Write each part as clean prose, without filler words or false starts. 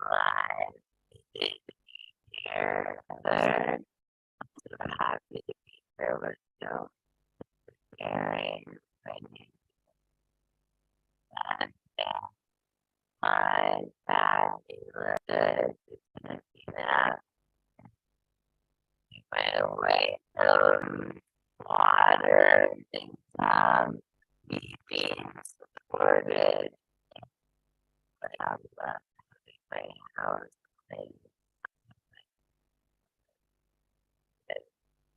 alive here. They're so happy to be here with you, sharing and my daddy was good. It's gonna be that right away. Water and beans supported. But I love my house.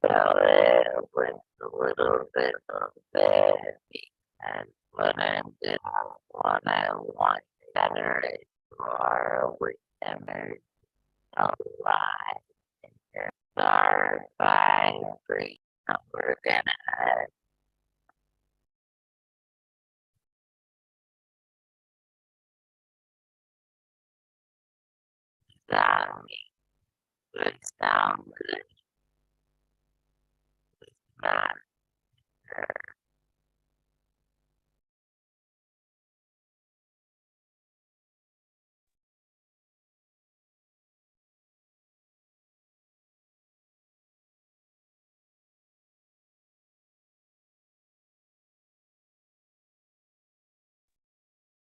Fill it with a little bit of bed and what I'm doing, what I want to generate more with energy alive in your star vibrate. We're gonna sound good sound good matter.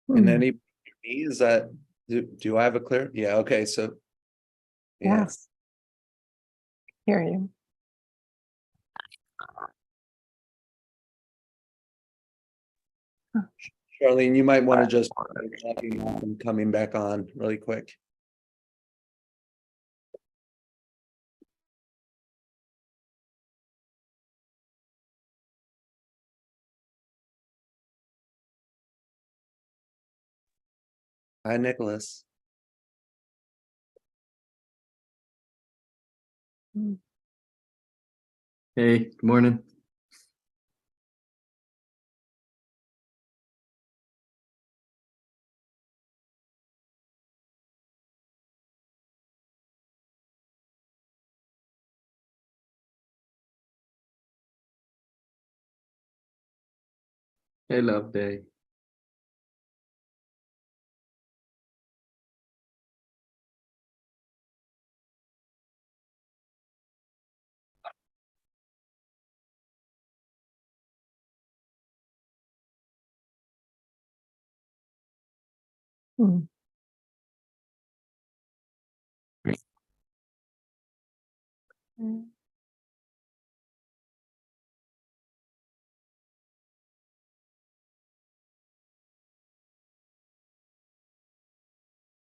And any, is that, do I have a clear? Yeah, okay, so. Yeah, Yes. Hear you. Charlene, you might want to just logging off and coming back on really quick. Hi, Nicholas. Hey, good morning. Hey, love day. Hmm. Mm.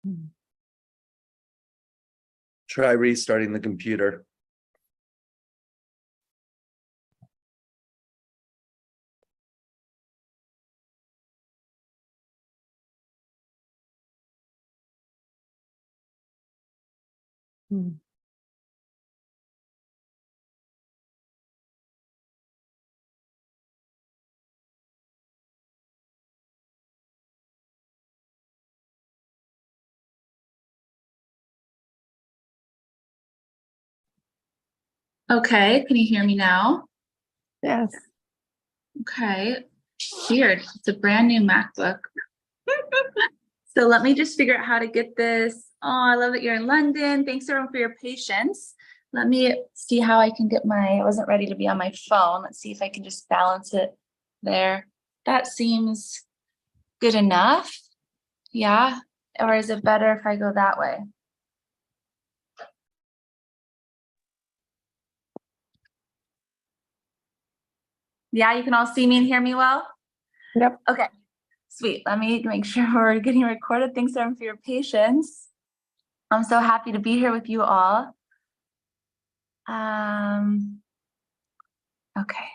Mm. Try restarting the computer. Mm. Okay, can you hear me now? Yes. Okay, weird. It's a brand new MacBook. So let me just figure out how to get this. Oh, I love that you're in London. Thanks everyone for your patience. Let me see how I can get I wasn't ready to be on my phone. Let's see if I can just balance it there. That seems good enough. Yeah, or is it better if I go that way? Yeah, you can all see me and hear me well? Yep. Okay, sweet. Let me make sure we're getting recorded. Thanks everyone for your patience. I'm so happy to be here with you all. Okay.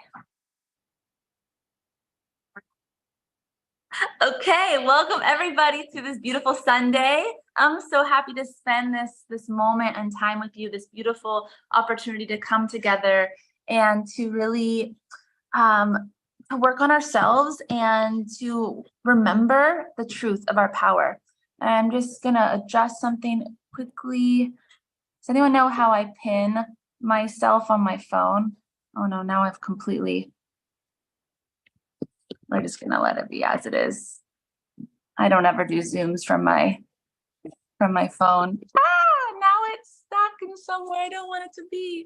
Okay, welcome everybody to this beautiful Sunday. I'm so happy to spend this moment and time with you, this beautiful opportunity to come together and to really to work on ourselves and to remember the truth of our power. I'm just gonna adjust something quickly. Does anyone know how I pin myself on my phone? Oh no, now I've completely, we're just gonna let it be as it is. I don't ever do Zooms from my from my phone. Ah, now it's stuck in somewhere I don't want it to be.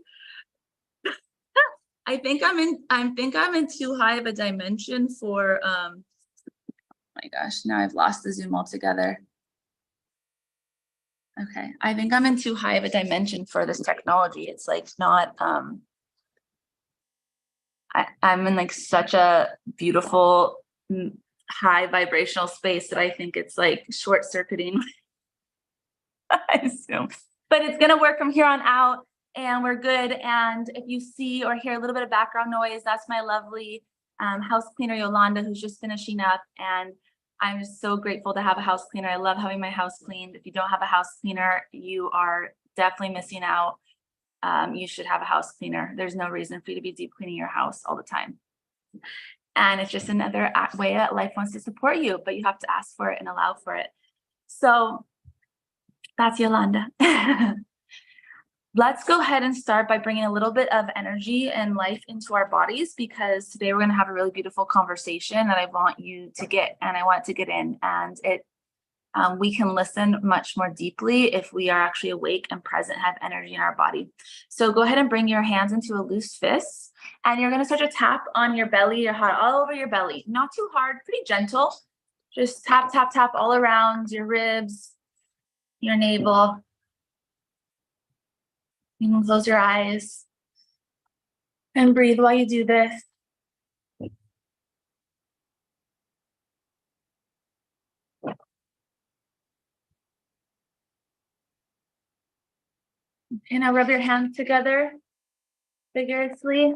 I think I'm in too high of a dimension for my gosh, now I've lost the Zoom altogether. Okay, I think I'm in too high of a dimension for this technology. It's like not I'm in like such a beautiful high vibrational space that I think it's like short circuiting. I assume, but it's gonna work from here on out and we're good. And if you see or hear a little bit of background noise, that's my lovely house cleaner Yolanda, who's just finishing up. And I'm just so grateful to have a house cleaner. I love having my house cleaned. If you don't have a house cleaner, you are definitely missing out. You should have a house cleaner. There's no reason for you to be deep cleaning your house all the time. And it's just another way that life wants to support you, but you have to ask for it and allow for it. So that's Yolanda. Let's go ahead and start by bringing a little bit of energy and life into our bodies, because today we're going to have a really beautiful conversation that I want you to get, and I want to get in, and we can listen much more deeply if we are actually awake and present, have energy in our body. So go ahead and bring your hands into a loose fist, and you're going to start to tap on your belly, your heart, all over your belly. Not too hard, pretty gentle. Just tap, tap, tap all around your ribs, your navel. You can close your eyes and breathe while you do this. Okay, now rub your hands together vigorously.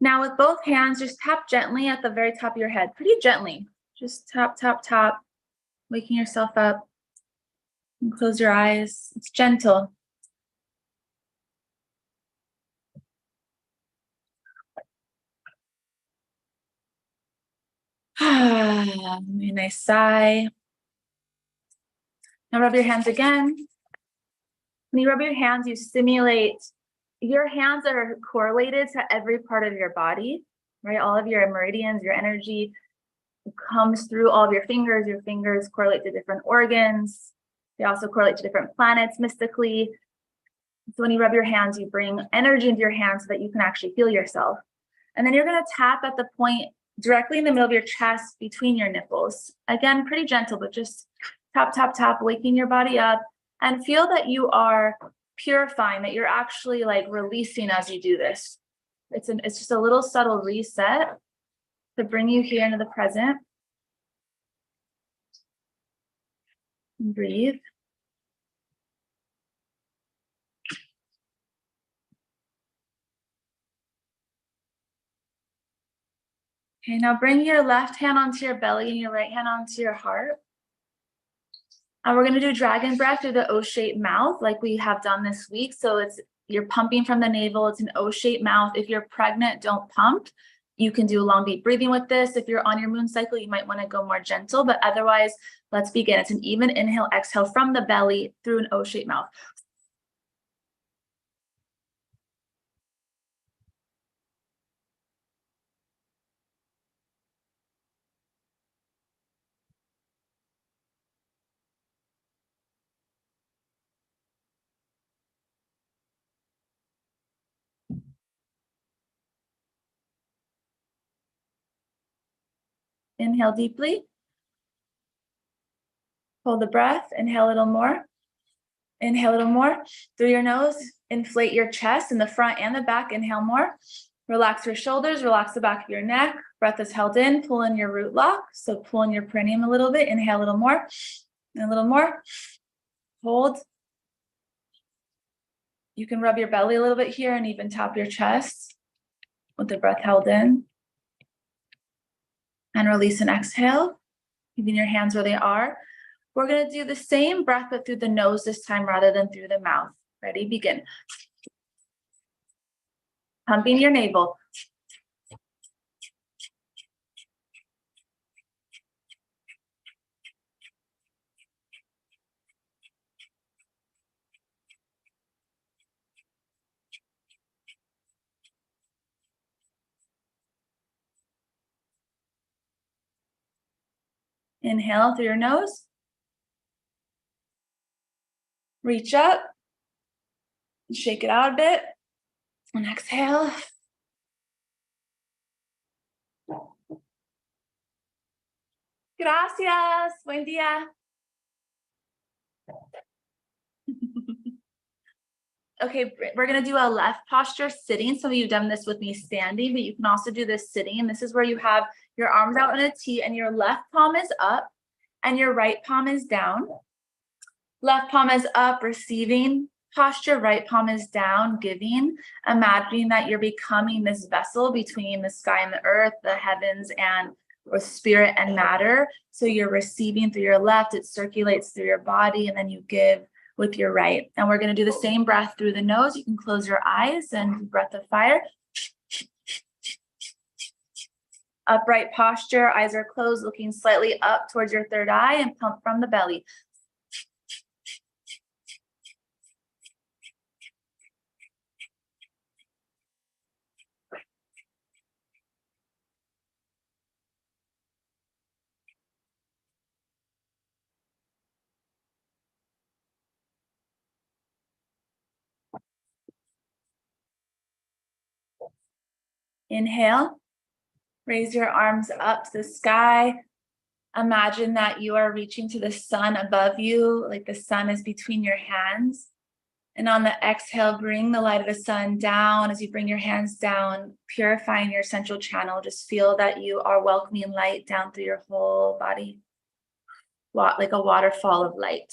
Now with both hands, just tap gently at the very top of your head, pretty gently. Just tap, tap, tap, waking yourself up. And close your eyes. It's gentle. A nice sigh. Now rub your hands again. When you rub your hands, you stimulate, your hands are correlated to every part of your body, right? All of your meridians, your energy comes through all of your fingers. Your fingers correlate to different organs. They also correlate to different planets mystically. So when you rub your hands, you bring energy into your hands so that you can actually feel yourself. And then you're going to tap at the point directly in the middle of your chest between your nipples. Again, pretty gentle, but just tap, tap, tap, waking your body up, and feel that you are purifying, that you're actually like releasing as you do this. It's just a little subtle reset to bring you here into the present. And breathe. Okay, now bring your left hand onto your belly and your right hand onto your heart. And we're going to do dragon breath through the O-shaped mouth like we have done this week. So you're pumping from the navel. It's an O-shaped mouth. If you're pregnant, don't pump. You can do long, deep breathing with this. If you're on your moon cycle, you might want to go more gentle, but otherwise, let's begin. It's an even inhale, exhale from the belly through an O-shaped mouth. Inhale deeply. Hold the breath. Inhale a little more. Inhale a little more through your nose. Inflate your chest in the front and the back. Inhale more. Relax your shoulders. Relax the back of your neck. Breath is held in. Pull in your root lock. So pull in your perineum a little bit. Inhale a little more. And a little more. Hold. You can rub your belly a little bit here and even tap your chest with the breath held in. And release and exhale, leaving your hands where they are. We're going to do the same breath, but through the nose this time rather than through the mouth. Ready? Begin. Pumping your navel. Inhale through your nose. Reach up. Shake it out a bit. And exhale. Gracias. Buen día. Okay, we're gonna do a left posture sitting. Some of you have done this with me standing, but you can also do this sitting. This is where you have your arms out in a T and your left palm is up and your right palm is down. Left palm is up, receiving posture, right palm is down, giving. Imagining that you're becoming this vessel between the sky and the earth, the heavens and or spirit and matter. So you're receiving through your left, it circulates through your body, and then you give with your right. And we're going to do the same breath through the nose. You can close your eyes and breath of fire. Upright posture, eyes are closed, looking slightly up towards your third eye and pump from the belly. Inhale, raise your arms up to the sky. Imagine that you are reaching to the sun above you, like the sun is between your hands. And on the exhale, bring the light of the sun down. As you bring your hands down, purifying your central channel, just feel that you are welcoming light down through your whole body, like a waterfall of light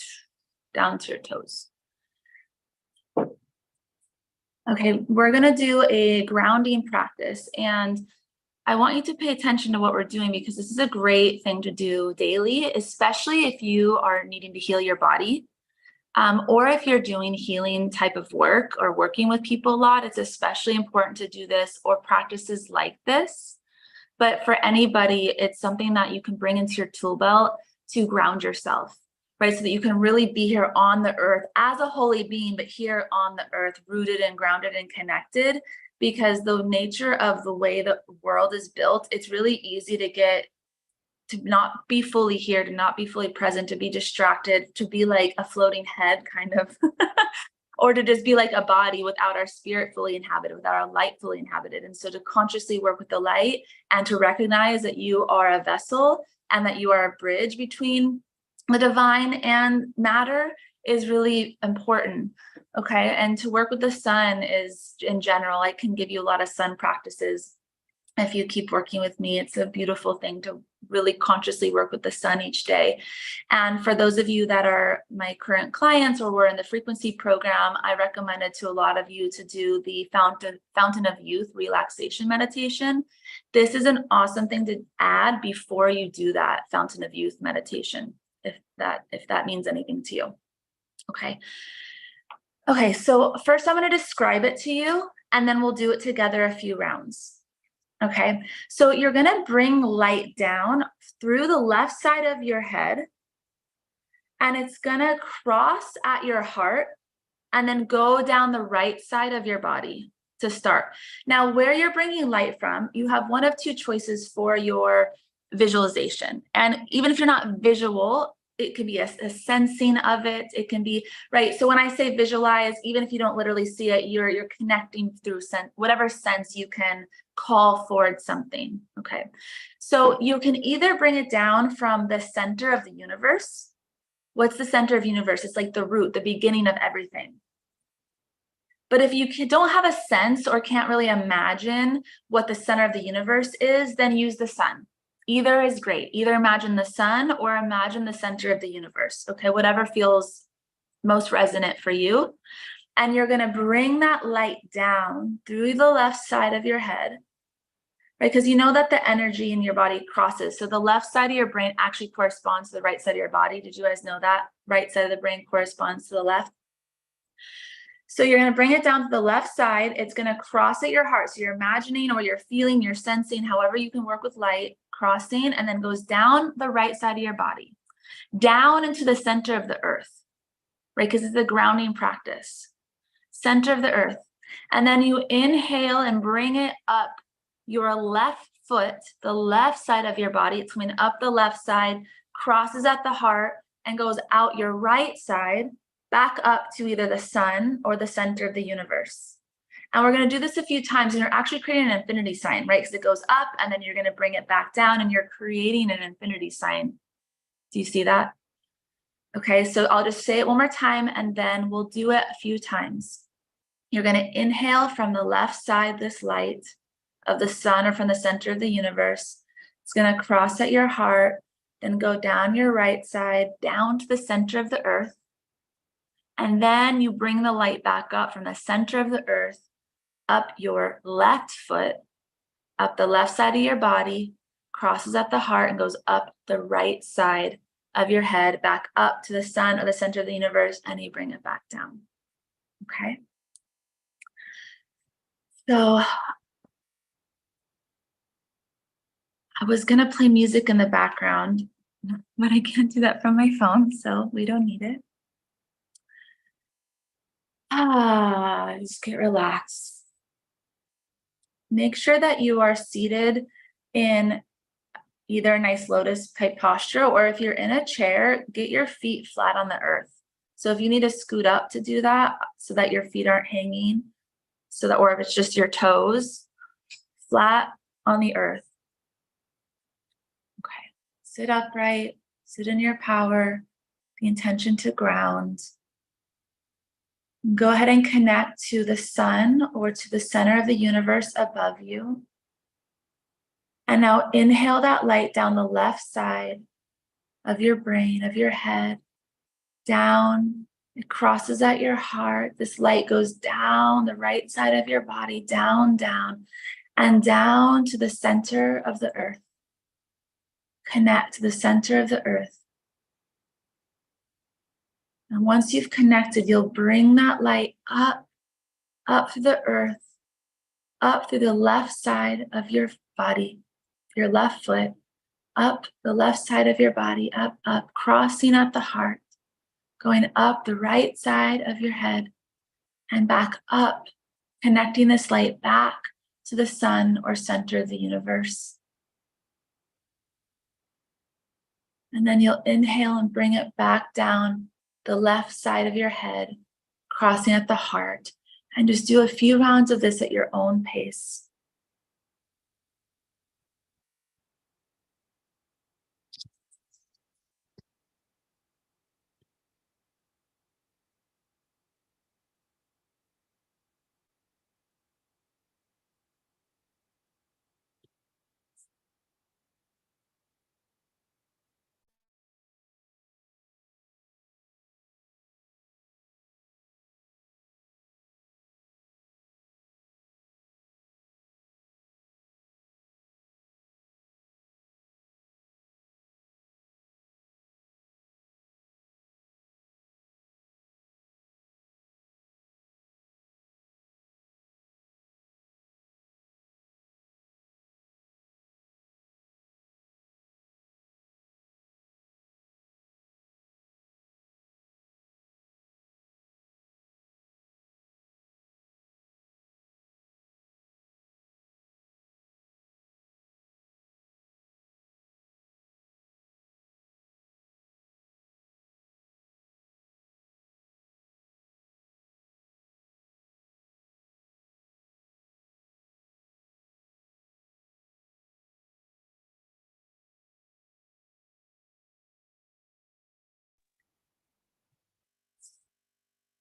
down to your toes. Okay, we're gonna do a grounding practice, and I want you to pay attention to what we're doing because this is a great thing to do daily, especially if you are needing to heal your body, or if you're doing healing type of work or working with people a lot. It's especially important to do this or practices like this. But for anybody, it's something that you can bring into your tool belt to ground yourself, right? So that you can really be here on the earth as a holy being, but here on the earth, rooted and grounded and connected. Because the nature of the way the world is built, it's really easy to not be fully here, to not be fully present, to be distracted, to be like a floating head kind of, or to just be like a body without our spirit fully inhabited, without our light fully inhabited. And so to consciously work with the light and to recognize that you are a vessel and that you are a bridge between the divine and matter is really important. Okay. And to work with the sun is, in general, I can give you a lot of sun practices. If you keep working with me, it's a beautiful thing to really consciously work with the sun each day. And for those of you that are my current clients or were in the frequency program, I recommended to a lot of you to do the Fountain of Youth relaxation meditation. This is an awesome thing to add before you do that Fountain of Youth meditation, if that means anything to you. Okay, so first I'm going to describe it to you, and then we'll do it together a few rounds. Okay, so you're going to bring light down through the left side of your head, and it's going to cross at your heart and then go down the right side of your body to start. Now, where you're bringing light from, you have one of two choices for your visualization. And even if you're not visual, it could be a sensing of it. It can be, right? So when I say visualize, even if you don't literally see it, you're connecting through whatever sense you can call forward something. Okay. So you can either bring it down from the center of the universe. What's the center of the universe? It's like the root, the beginning of everything. But if you don't have a sense or can't really imagine what the center of the universe is, then use the sun. Either is great. Either imagine the sun or imagine the center of the universe. Okay, whatever feels most resonant for you. And you're going to bring that light down through the left side of your head, right? Because you know that the energy in your body crosses. So the left side of your brain actually corresponds to the right side of your body. Did you guys know that? Right side of the brain corresponds to the left. So you're going to bring it down to the left side. It's going to cross at your heart. So you're imagining or you're feeling, you're sensing, however you can work with light, crossing, and then goes down the right side of your body, down into the center of the earth, right? Because it's a grounding practice, center of the earth. And then you inhale and bring it up your left foot, the left side of your body. It's coming up the left side, crosses at the heart, and goes out your right side, back up to either the sun or the center of the universe. And we're going to do this a few times, and you're actually creating an infinity sign, right? Because it goes up and then you're going to bring it back down and you're creating an infinity sign. Do you see that? Okay, so I'll just say it one more time and then we'll do it a few times. You're going to inhale from the left side, this light of the sun or from the center of the universe. It's going to cross at your heart, then go down your right side, down to the center of the earth. And then you bring the light back up from the center of the earth, up your left foot, up the left side of your body, crosses at the heart and goes up the right side of your head, back up to the sun or the center of the universe, and you bring it back down. Okay. So I was going to play music in the background, but I can't do that from my phone, so we don't need it. Just get relaxed. Make sure that you are seated in either a nice lotus type posture, or if you're in a chair, get your feet flat on the earth. So if you need to scoot up to do that so that your feet aren't hanging, so that, or if it's just your toes, flat on the earth. Okay, sit upright, sit in your power, the intention to ground. Go ahead and connect to the sun or to the center of the universe above you. And now inhale that light down the left side of your brain, of your head, down. It crosses at your heart. This light goes down the right side of your body, down, down, and down to the center of the earth. Connect to the center of the earth. And once you've connected, you'll bring that light up through the earth, up through the left side of your body, your left foot, up the left side of your body, up, crossing at the heart, going up the right side of your head and back up, connecting this light back to the sun or center of the universe. And then you'll inhale and bring it back down the left side of your head, crossing at the heart, and just do a few rounds of this at your own pace.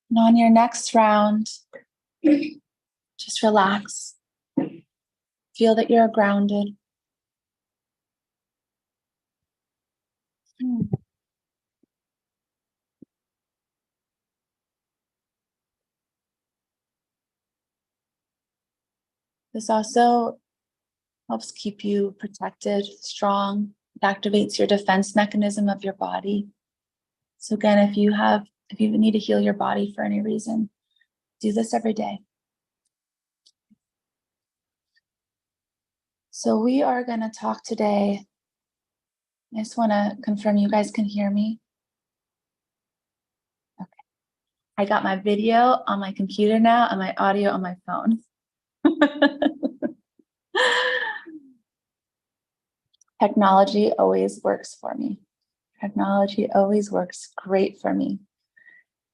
And on your next round, just relax. Feel that you're grounded. This also helps keep you protected, strong. It activates your defense mechanism of your body. So again, if you need to heal your body for any reason, do this every day. So we are going to talk today. I just want to confirm you guys can hear me. Okay. I got my video on my computer now and my audio on my phone. Technology always works for me. Technology always works great for me.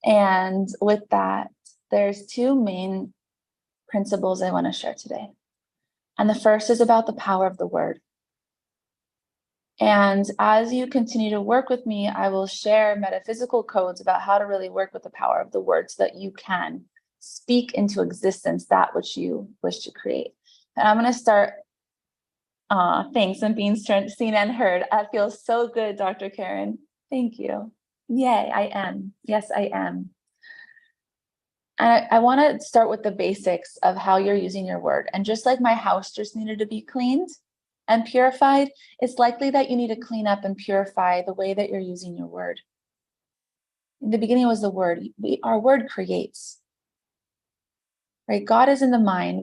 And with that, there's two main principles I want to share today. And the first is about the power of the word. And as you continue to work with me, I will share metaphysical codes about how to really work with the power of the word so that you can speak into existence that which you wish to create. And I'm going to start. Thanks. I'm being seen and heard. That feels so good, Dr. Karen. Thank you. Yay, I am. Yes, I am. And I want to start with the basics of how you're using your word. And just like my house just needed to be cleaned and purified, it's likely that you need to clean up and purify the way that you're using your word. In the beginning was the word. Our word creates. Right? God is in the mind.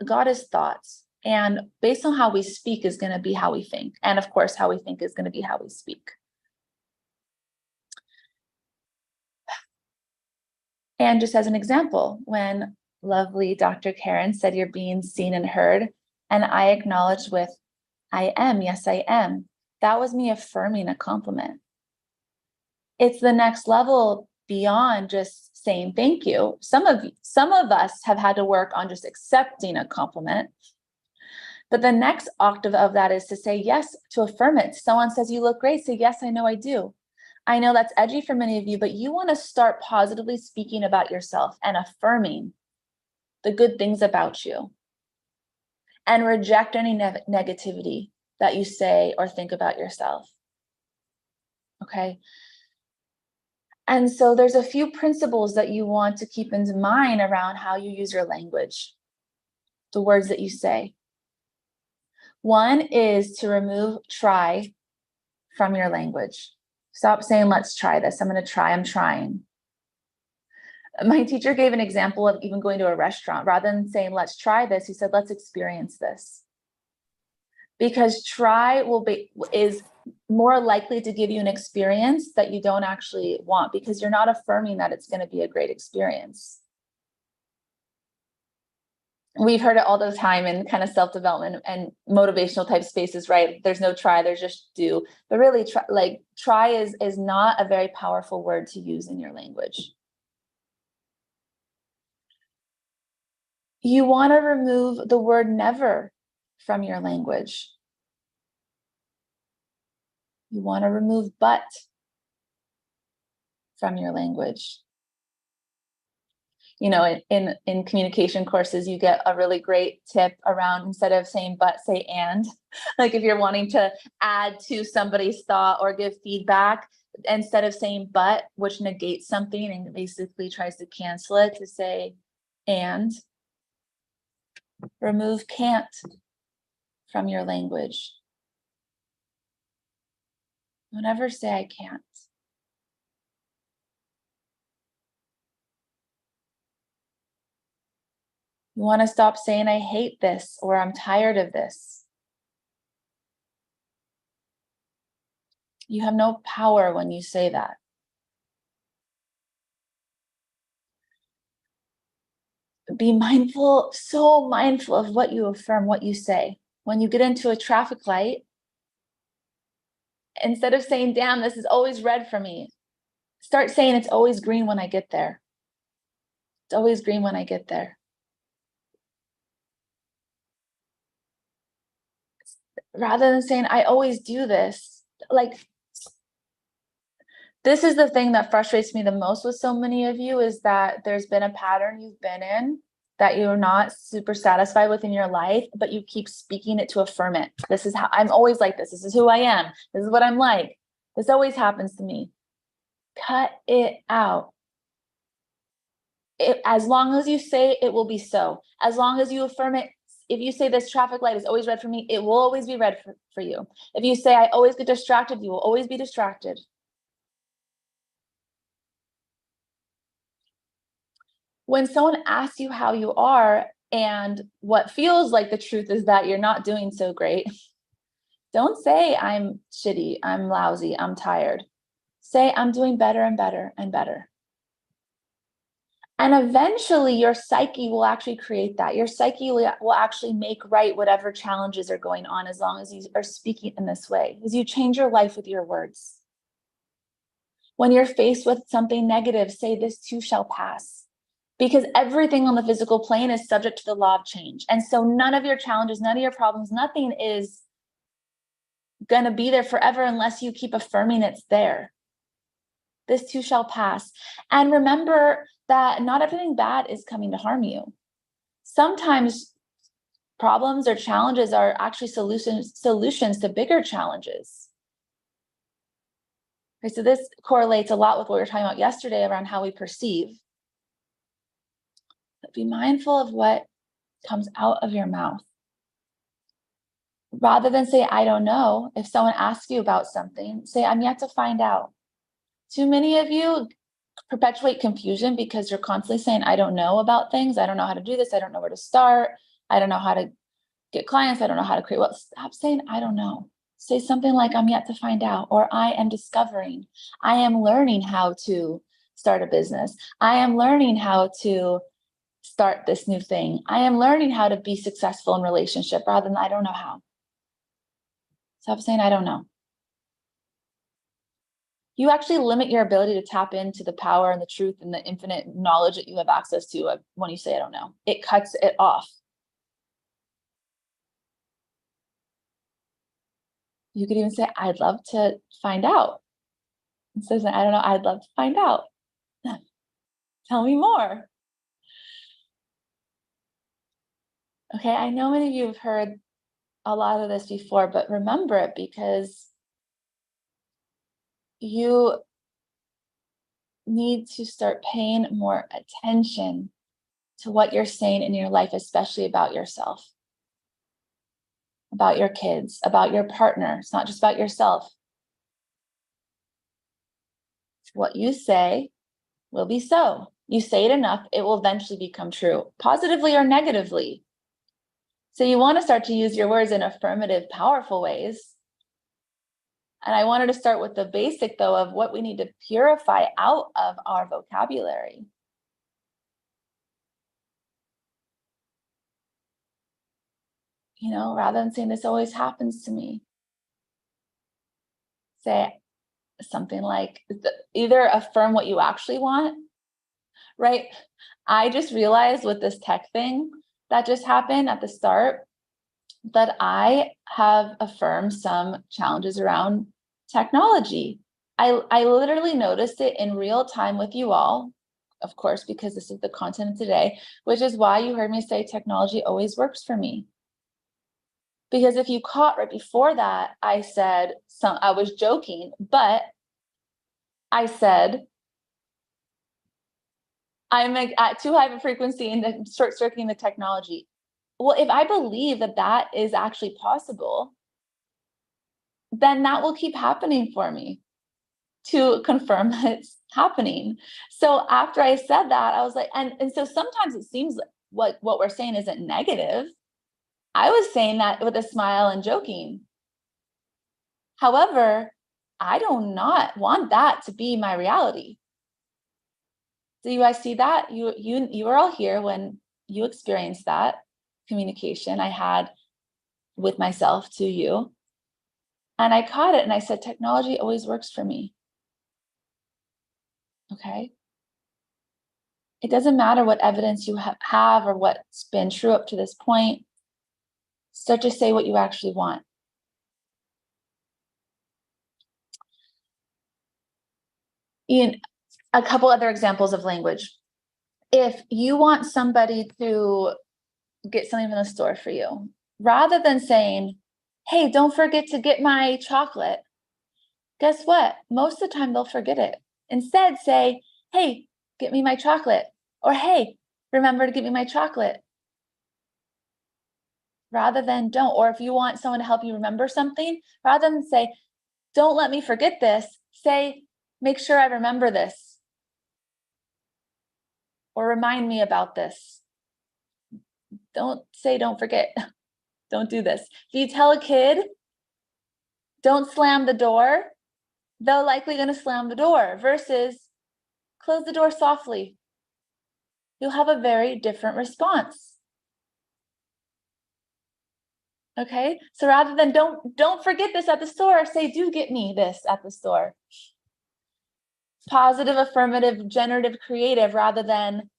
God is thoughts. And based on how we speak is going to be how we think. And of course, how we think is going to be how we speak. And just as an example, when lovely Dr. Karen said you're being seen and heard, and I acknowledged with, I am, yes, I am. That was me affirming a compliment. It's the next level beyond just saying thank you. Some of us have had to work on just accepting a compliment. But the next octave of that is to say yes, to affirm it. Someone says you look great, say yes, I know I do. I know that's edgy for many of you, but you want to start positively speaking about yourself and affirming the good things about you and reject any negativity that you say or think about yourself. Okay. And so there's a few principles that you want to keep in mind around how you use your language, the words that you say. One is to remove try from your language. Stop saying, let's try this. I'm going to try. I'm trying. My teacher gave an example of even going to a restaurant. Rather than saying, let's try this, he said, let's experience this. Because try is more likely to give you an experience that you don't actually want because you're not affirming that it's going to be a great experience. We've heard it all the time in kind of self-development and motivational type spaces, right? There's no try, there's just do. But really, try is not a very powerful word to use in your language. You want to remove the word never from your language. You want to remove but from your language. You know, in communication courses, you get a really great tip around instead of saying but, say and. Like if you're wanting to add to somebody's thought or give feedback, instead of saying but, which negates something and basically tries to cancel it, to say and. Remove can't from your language. Don't ever say I can't. You want to stop saying I hate this or I'm tired of this. You have no power when you say that. Be mindful, so mindful of what you affirm, what you say. When you get into a traffic light, instead of saying, damn, this is always red for me, start saying it's always green when I get there. It's always green when I get there. Rather than saying, I always do this, like, this is the thing that frustrates me the most with so many of you is that there's been a pattern you've been in that you're not super satisfied with in your life, but you keep speaking it to affirm it. This is how I'm always like this. This is who I am. This is what I'm like. This always happens to me. Cut it out. As long as you say it will be so. As long as you affirm it, if you say this traffic light is always red for me, it will always be red for you. If you say I always get distracted, you will always be distracted. When someone asks you how you are and what feels like the truth is that you're not doing so great, don't say I'm shitty, I'm lousy, I'm tired. Say I'm doing better and better and better. And eventually your psyche will actually create that. Your psyche will actually make right whatever challenges are going on as long as you are speaking in this way, as you change your life with your words. When you're faced with something negative, say this too shall pass. Because everything on the physical plane is subject to the law of change. And so none of your challenges, none of your problems, nothing is going to be there forever unless you keep affirming it's there. This too shall pass. And remember that not everything bad is coming to harm you. Sometimes problems or challenges are actually solutions to bigger challenges. Okay, so this correlates a lot with what we were talking about yesterday around how we perceive. But be mindful of what comes out of your mouth. Rather than say, I don't know, if someone asks you about something, say, I'm yet to find out. Too many of you perpetuate confusion because you're constantly saying, I don't know about things. I don't know how to do this. I don't know where to start. I don't know how to get clients. I don't know how to create. Well, stop saying, I don't know. Say something like, I'm yet to find out, or I am discovering. I am learning how to start a business. I am learning how to start this new thing. I am learning how to be successful in relationship rather than I don't know how. Stop saying, I don't know. You actually limit your ability to tap into the power and the truth and the infinite knowledge that you have access to when you say, I don't know. It cuts it off. You could even say, I'd love to find out. Instead of saying, I don't know, I'd love to find out. Tell me more. Okay, I know many of you have heard a lot of this before, but remember it because you need to start paying more attention to what you're saying in your life, especially about yourself, about your kids, about your partner. It's not just about yourself. What you say will be so. You say it enough, it will eventually become true, positively or negatively. So you want to start to use your words in affirmative, powerful ways. And I wanted to start with the basic, though, of what we need to purify out of our vocabulary. You know, rather than saying this always happens to me, say something like, either affirm what you actually want, right? I just realized with this tech thing that just happened at the start that I have affirmed some challenges around technology. I literally noticed it in real time with you all, of course, because this is the content of today, which is why you heard me say technology always works for me. Because if you caught right before that, I said, I was joking, but I said, I'm at too high of a frequency and start circuiting the technology. Well, if I believe that that is actually possible, then that will keep happening for me to confirm that it's happening. So after I said that, I was like, and so sometimes it seems like what we're saying isn't negative. I was saying that with a smile and joking. However, I do not want that to be my reality. Do you guys see that? You were all here when you experienced that communication I had with myself to you. And I caught it and I said, technology always works for me. Okay. It doesn't matter what evidence you have or what's been true up to this point. Start to say what you actually want. Ian, a couple other examples of language. If you want somebody to get something from the store for you, rather than saying, hey, don't forget to get my chocolate, guess what? Most of the time they'll forget it. Instead, say, hey, get me my chocolate. Or hey, remember to get me my chocolate. Rather than don't. Or if you want someone to help you remember something, rather than say, don't let me forget this, say, make sure I remember this. Or remind me about this. Don't say, don't forget. Don't do this. If you tell a kid, don't slam the door, they're likely going to slam the door versus close the door softly. You'll have a very different response. Okay, so rather than don't forget this at the store, say do get me this at the store. positive, affirmative, generative, creative, rather than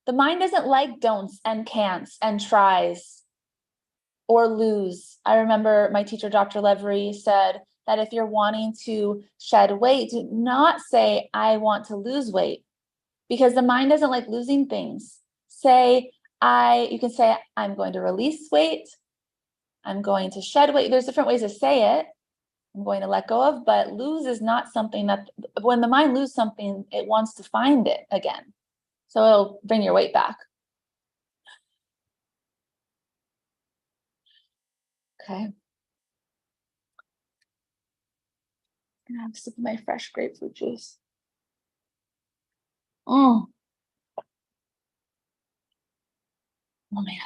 the mind doesn't like don'ts and can'ts and tries or lose. I remember my teacher, Dr. Levery, said that if you're wanting to shed weight, do not say, I want to lose weight, because the mind doesn't like losing things. You can say, I'm going to release weight. I'm going to shed weight. There's different ways to say it. I'm going to let go of, but lose is not something that, when the mind loses something, it wants to find it again. So it'll bring your weight back. Okay. And I have a sip of my fresh grapefruit juice. Oh man.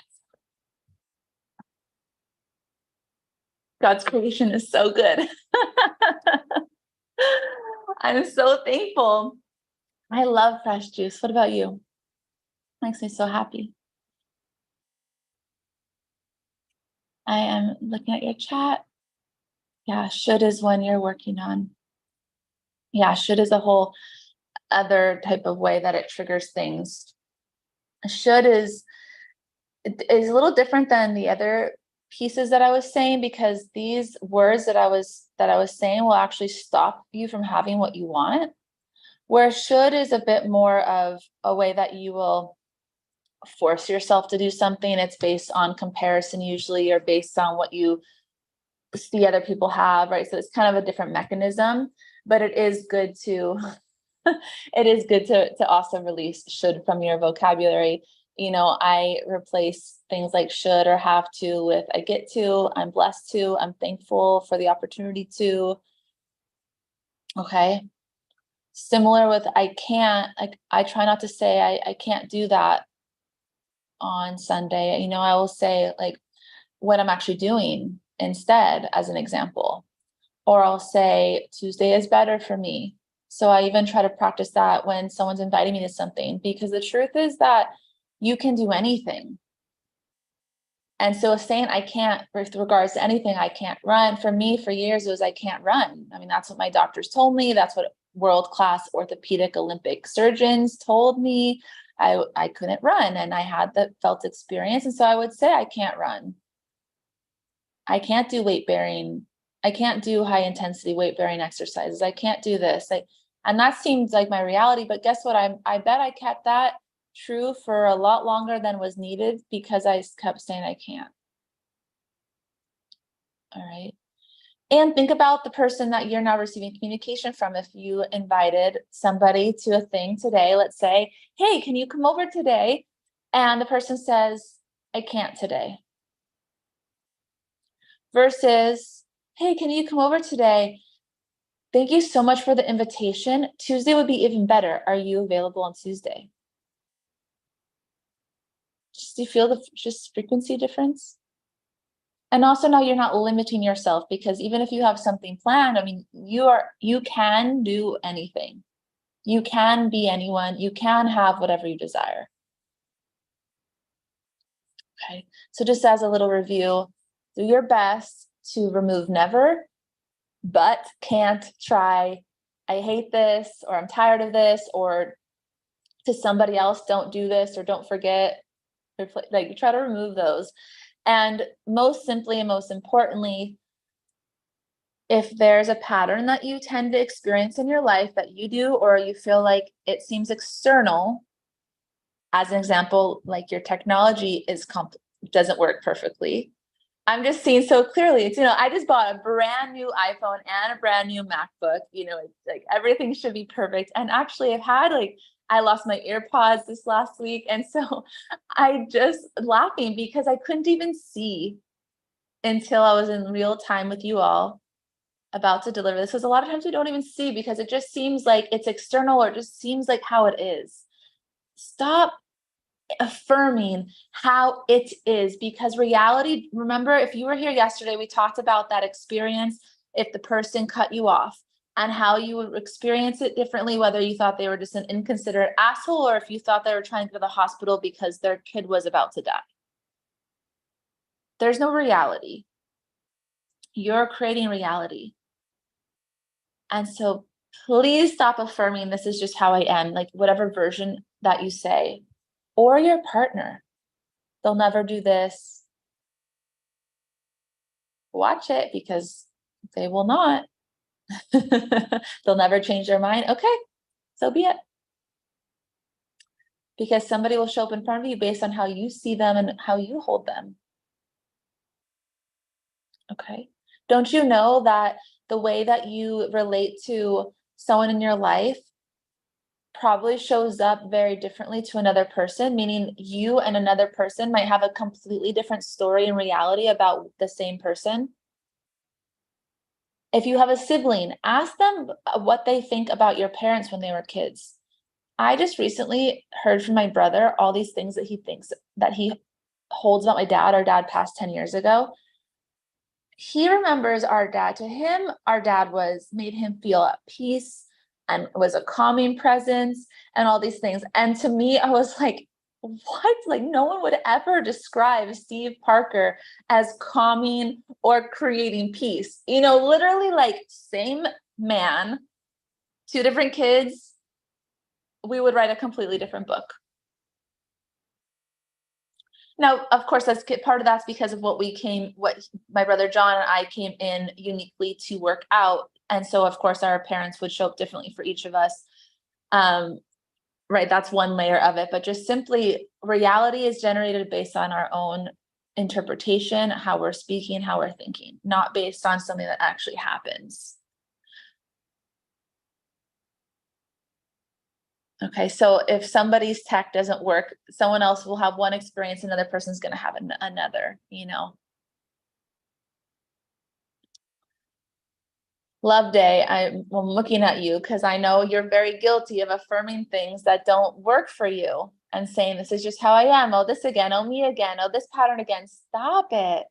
God's creation is so good. I'm so thankful. I love fresh juice. What about you? Makes me so happy. I am looking at your chat. Yeah, should is one you're working on. Yeah, should is a whole other type of way that it triggers things. Should is a little different than the other pieces that I was saying, because these words that I was saying will actually stop you from having what you want. Where should is a bit more of a way that you will force yourself to do something. It's based on comparison usually, or based on what you see other people have, right? So it's kind of a different mechanism, but it is good to to also release should from your vocabulary. You know, I replace things like should or have to with I get to, I'm blessed to, I'm thankful for the opportunity to. Okay. Similar with I can't, like I try not to say I can't do that on Sunday. You know, I will say like what I'm actually doing instead, as an example. Or I'll say Tuesday is better for me. So I even try to practice that when someone's inviting me to something, because the truth is that you can do anything. And so saying I can't, with regards to anything, I can't run, for me for years it was I can't run. I mean, that's what my doctors told me. That's what world-class orthopedic Olympic surgeons told me. I couldn't run, and I had the felt experience. And so I would say I can't run. I can't do weight bearing. I can't do high intensity weight bearing exercises. I can't do this. And that seemed like my reality, but guess what? I bet I kept that true for a lot longer than was needed, because I kept saying I can't. All right. And think about the person that you're now receiving communication from. If you invited somebody to a thing today, let's say, hey, can you come over today? And the person says, I can't today. Versus, hey, can you come over today? Thank you so much for the invitation. Tuesday would be even better. Are you available on Tuesday? Do you feel the just frequency difference? And also now you're not limiting yourself, because even if you have something planned, I mean, you can do anything. You can be anyone. You can have whatever you desire. Okay. So just as a little review, do your best to remove never, but, can't, try, I hate this, or I'm tired of this, or to somebody else, don't do this, or don't forget, like try to remove those. And most simply and most importantly, if there's a pattern that you tend to experience in your life that you do, or you feel like it seems external, as an example, like your technology doesn't work perfectly. I'm just seeing so clearly. It's, I just bought a brand new iPhone and a brand new MacBook. It's like everything should be perfect. And actually I lost my AirPods this last week. And so I just laughing because I couldn't even see until I was in real time with you all about to deliver this. Because a lot of times we don't even see, because it just seems like it's external, or it just seems like how it is. Stop affirming how it is, because reality, remember, if you were here yesterday, we talked about that experience. If the person cut you off, and how you would experience it differently, whether you thought they were just an inconsiderate asshole, or if you thought they were trying to go to the hospital because their kid was about to die. There's no reality. You're creating reality. And so Please stop affirming this is just how I am, like whatever version that you say, or your partner. They'll never do this. Watch it, because they will not. They'll never change their mind. Okay, so be it. Because somebody will show up in front of you based on how you see them and how you hold them. Okay. Don't you know that the way that you relate to someone in your life probably shows up very differently to another person, meaning you and another person might have a completely different story and reality about the same person? If you have a sibling, ask them what they think about your parents when they were kids. I just recently heard from my brother all these things that he thinks that he holds about my dad. Our dad passed 10 years ago. He remembers our dad. To him, our dad made him feel at peace and was a calming presence and all these things. And to me, I was like, what? Like, no one would ever describe Steve Parker as calming or creating peace. You know, literally, like, same man, two different kids, we would write a completely different book. Now, of course, part of that's because of what my brother John and I came in uniquely to work out. And so, of course, our parents would show up differently for each of us. Right, that's one layer of it. But just simply, reality is generated based on our own interpretation, how we're speaking, how we're thinking, not based on something that actually happens. Okay, so if somebody's tech doesn't work, someone else will have one experience, another person's going to have another, you know. Love Day, I'm looking at you because I know you're very guilty of affirming things that don't work for you and saying, this is just how I am. Oh, this again. Oh, me again. Oh, this pattern again. Stop it.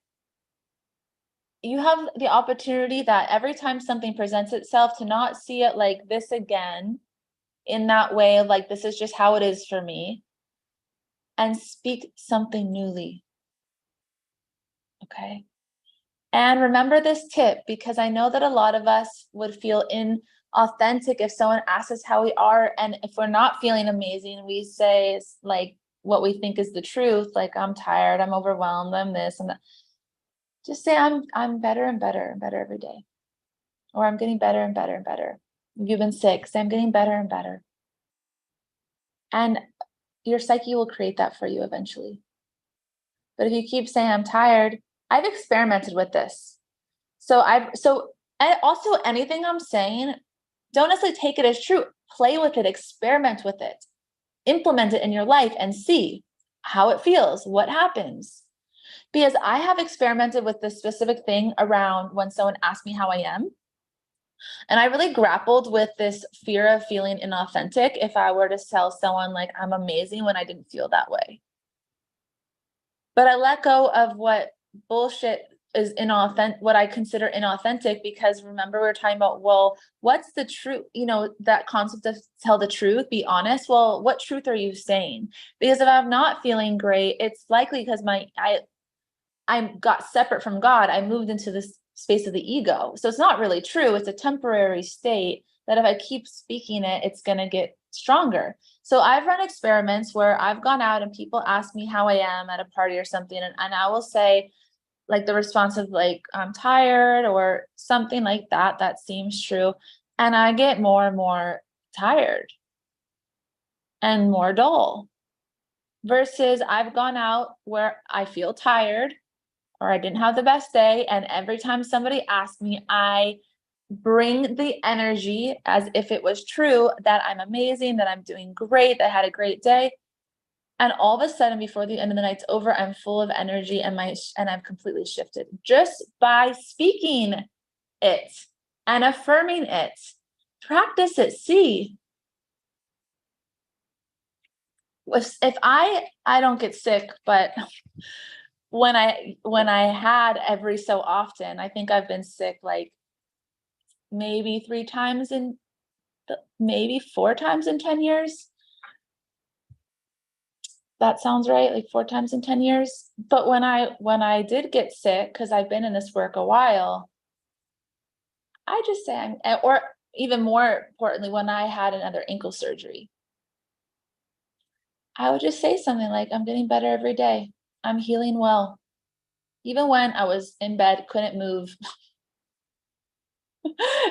You have the opportunity that every time something presents itself to not see it like this again, in that way of like, this is just how it is for me, and speak something newly. Okay. And remember this tip, because I know that a lot of us would feel inauthentic if someone asks us how we are. And if we're not feeling amazing, we say like what we think is the truth. Like, I'm tired, I'm overwhelmed, I'm this and that. Just say, I'm better and better and better every day. Or I'm getting better and better and better. If you've been sick, say I'm getting better and better. And your psyche will create that for you eventually. But if you keep saying I'm tired, I've experimented with this. So also anything I'm saying, don't necessarily take it as true. Play with it, experiment with it, implement it in your life and see how it feels, what happens. Because I have experimented with this specific thing around when someone asks me how I am. And I really grappled with this fear of feeling inauthentic if I were to tell someone like I'm amazing when I didn't feel that way. But I let go of what bullshit is inauthentic, what I consider inauthentic, because remember we were talking about, well, what's the truth? You know, that concept of tell the truth, be honest. Well, what truth are you saying? Because if I'm not feeling great, it's likely because I got separate from God. I moved into this space of the ego. So it's not really true. It's a temporary state that if I keep speaking it, it's going to get stronger. So I've run experiments where I've gone out and people ask me how I am at a party or something. And I will say like the response of like, I'm tired or something like that. That seems true. And I get more and more tired and more dull versus I've gone out where I feel tired or I didn't have the best day. And every time somebody asks me, I bring the energy as if it was true that I'm amazing, that I'm doing great, that I had a great day. And all of a sudden, before the end of the night's over, I'm full of energy and I've completely shifted just by speaking it and affirming it. Practice it. See. If I don't get sick, but when I had every so often, I think I've been sick like maybe 3 times maybe 4 times in 10 years. That sounds right, like 4 times in 10 years. But when I did get sick, because I've been in this work a while, I just say even more importantly, when I had another ankle surgery, I would just say something like, I'm getting better every day. I'm healing well. Even when I was in bed, couldn't move.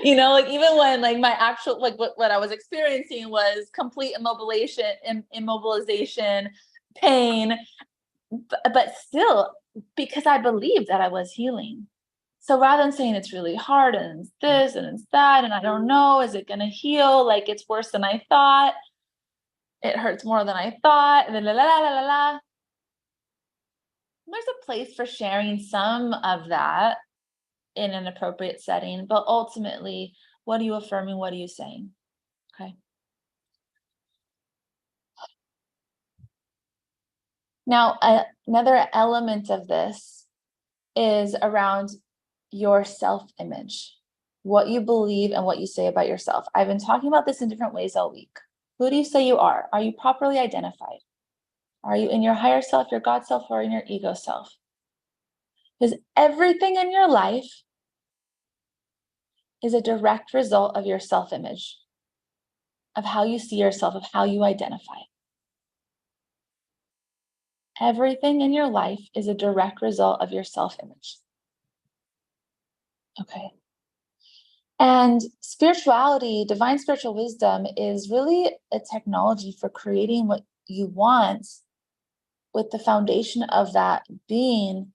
Like even when like my actual, like what I was experiencing was complete immobilization, pain, but still, because I believed that I was healing. So rather than saying it's really hard and it's this and it's that, and I don't know, is it going to heal? Like it's worse than I thought. It hurts more than I thought. La, la, la, la, la, la. There's a place for sharing some of that in an appropriate setting, but ultimately, what are you affirming? What are you saying? Okay. Now, another element of this is around your self-image, what you believe and what you say about yourself. I've been talking about this in different ways all week. Who do you say you are? Are you properly identified? Are you in your higher self, your God self, or in your ego self? Because everything in your life is a direct result of your self-image, of how you see yourself, of how you identify. Everything in your life is a direct result of your self-image. Okay. And spirituality, divine spiritual wisdom, is really a technology for creating what you want, with the foundation of that being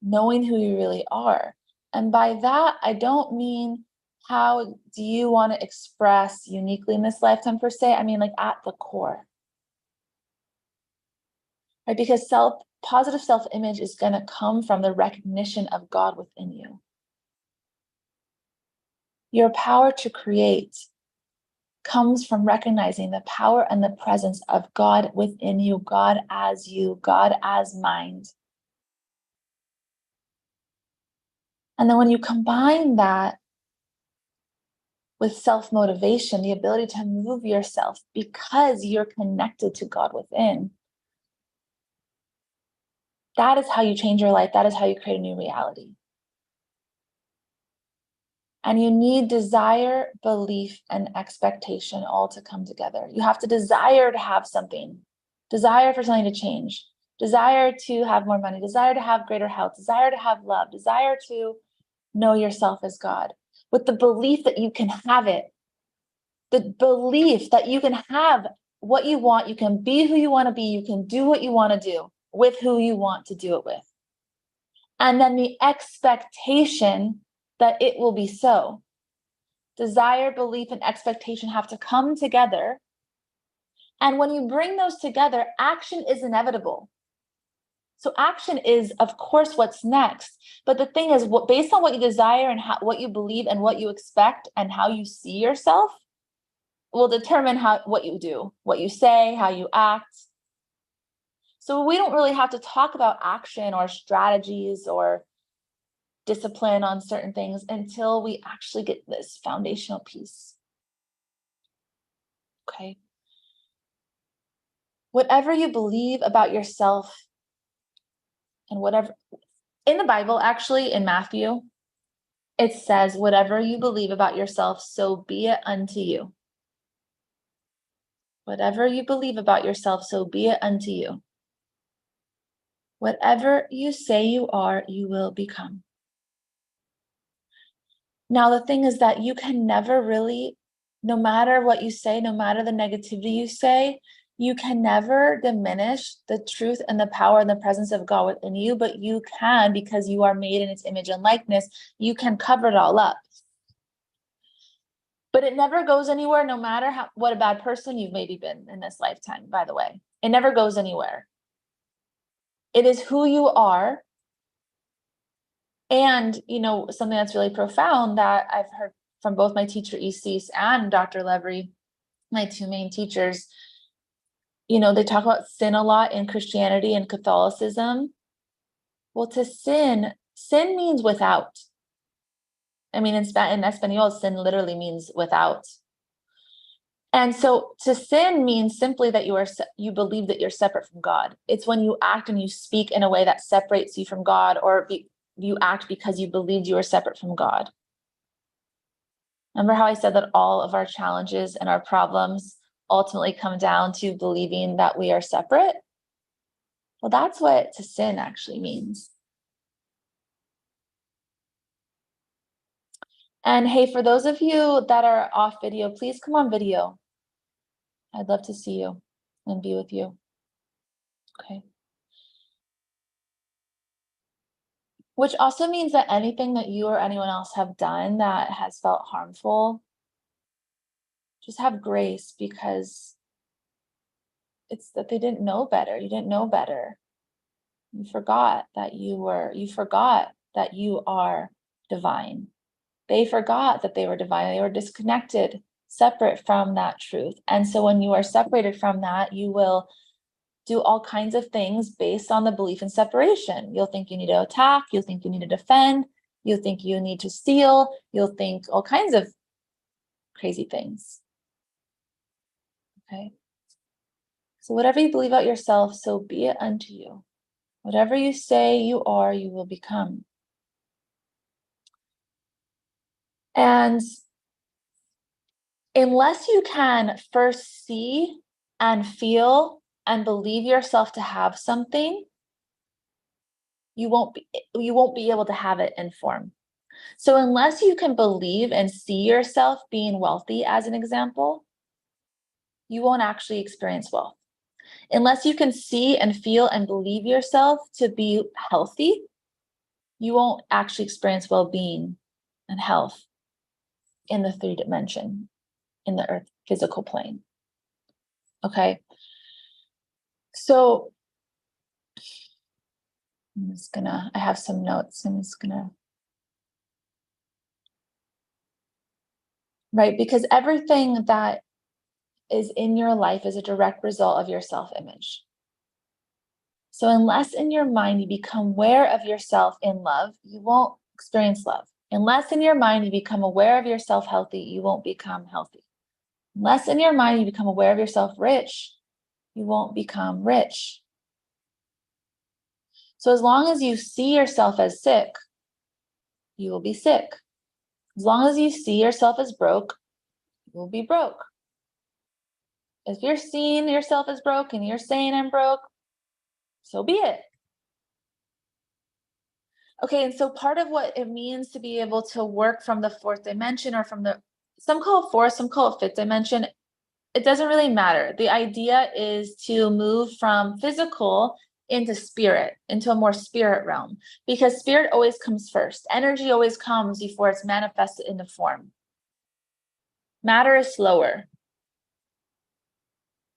knowing who you really are. And by that, I don't mean how do you want to express uniquely in this lifetime per se. I mean, like at the core. Right? Because positive self-image is going to come from the recognition of God within you. Your power to create comes from recognizing the power and the presence of God within you, God as mind. And then when you combine that with self-motivation, the ability to move yourself because you're connected to God within, that is how you change your life. That is how you create a new reality. And you need desire, belief, and expectation all to come together. You have to desire to have something, desire for something to change, desire to have more money, desire to have greater health, desire to have love, desire to know yourself as God, with the belief that you can have it, the belief that you can have what you want, you can be who you want to be, you can do what you want to do with who you want to do it with. And then the expectation that it will be so. Desire, belief, and expectation have to come together. And when you bring those together, action is inevitable. So action is, of course, what's next. But the thing is, based on what you desire and what you believe and what you expect and how you see yourself, will determine what you do, what you say, how you act. So we don't really have to talk about action or strategies or discipline on certain things until we actually get this foundational piece. Okay. Whatever you believe about yourself, and whatever in the Bible, actually in Matthew, it says, whatever you believe about yourself, so be it unto you. Whatever you believe about yourself, so be it unto you. Whatever you say you are, you will become. Now, the thing is that you can never really, no matter what you say, no matter the negativity you say, you can never diminish the truth and the power and the presence of God within you, but you can, because you are made in its image and likeness, you can cover it all up. But it never goes anywhere, no matter what a bad person you've maybe been in this lifetime, by the way. It never goes anywhere. It is who you are. And, something that's really profound that I've heard from both my teacher, Isis, and Dr. Levry, my two main teachers, they talk about sin a lot in Christianity and Catholicism. Well, to sin means without. I mean, in Espanol, sin literally means without. And so to sin means simply that you believe that you're separate from God. It's when you act and you speak in a way that separates you from God, or you act because you believed you were separate from God. Remember how I said that all of our challenges and our problems ultimately come down to believing that we are separate? Well, that's what to sin actually means. And hey, for those of you that are off video, please come on video. I'd love to see you and be with you. Okay. Which also means that anything that you or anyone else have done that has felt harmful, just have grace, because it's that they didn't know better. You didn't know better. You forgot that you forgot that you are divine. They forgot that they were divine. They were disconnected, separate from that truth. And so when you are separated from that, you will do all kinds of things based on the belief in separation. You'll think you need to attack. You'll think you need to defend. You'll think you need to steal. You'll think all kinds of crazy things. Okay. So whatever you believe about yourself, so be it unto you. Whatever you say you are, you will become. And unless you can first see and feel and believe yourself to have something, you won't be able to have it in form. So unless you can believe and see yourself being wealthy, as an example, you won't actually experience wealth. Unless you can see and feel and believe yourself to be healthy, you won't actually experience well-being and health in the 3 dimension, in the earth physical plane. Okay. So I have some notes. Right, because everything that is in your life is a direct result of your self-image. So unless in your mind you become aware of yourself in love, you won't experience love. Unless in your mind you become aware of yourself healthy, you won't become healthy. Unless in your mind you become aware of yourself rich, you won't become rich. So as long as you see yourself as sick, you will be sick. As long as you see yourself as broke, you will be broke. If you're seeing yourself as broke and you're saying I'm broke, so be it. Okay, and so part of what it means to be able to work from the 4th dimension, or from some call it 4th, some call it 5th dimension, it doesn't really matter. The idea is to move from physical into spirit, into a more spirit realm, because spirit always comes first. Energy always comes before it's manifested into form. Matter is slower.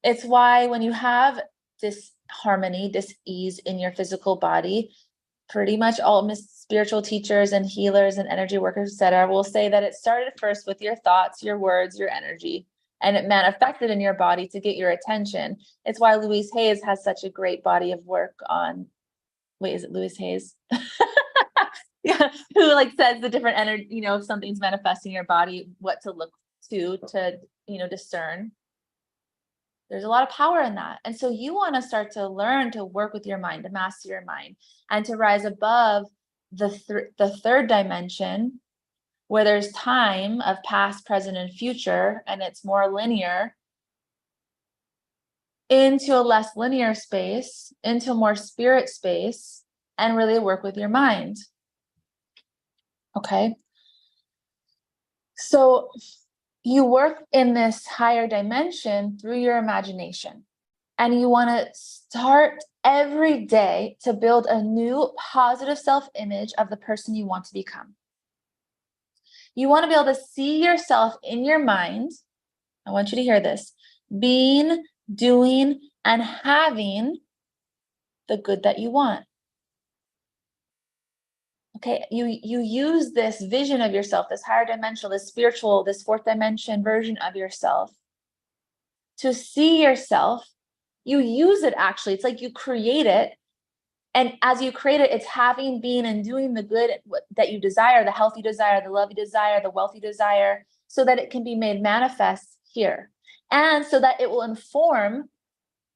It's why when you have this harmony, this ease in your physical body, pretty much all spiritual teachers and healers and energy workers, etc., will say that it started first with your thoughts, your words, your energy, and it manifested in your body to get your attention. It's why Louise Hayes has such a great body of work on, is it Louise Hayes? Yeah, who says the different energy, if something's manifesting in your body, what to look to discern. There's a lot of power in that. And so you want to start to learn to work with your mind, to master your mind, and to rise above the 3rd dimension, where there's time of past, present, and future, and it's more linear, into a less linear space, into a more spirit space, and really work with your mind. Okay. So you work in this higher dimension through your imagination, and you want to start every day to build a new positive self-image of the person you want to become. You want to be able to see yourself in your mind. I want you to hear this: being, doing, and having the good that you want. Okay, you use this vision of yourself, this higher dimensional, this spiritual, this 4th dimension version of yourself to see yourself. You use it actually. It's like you create it. And as you create it, it's having, being, and doing the good that you desire, the health you desire, the love you desire, the wealth you desire, so that it can be made manifest here. And so that it will inform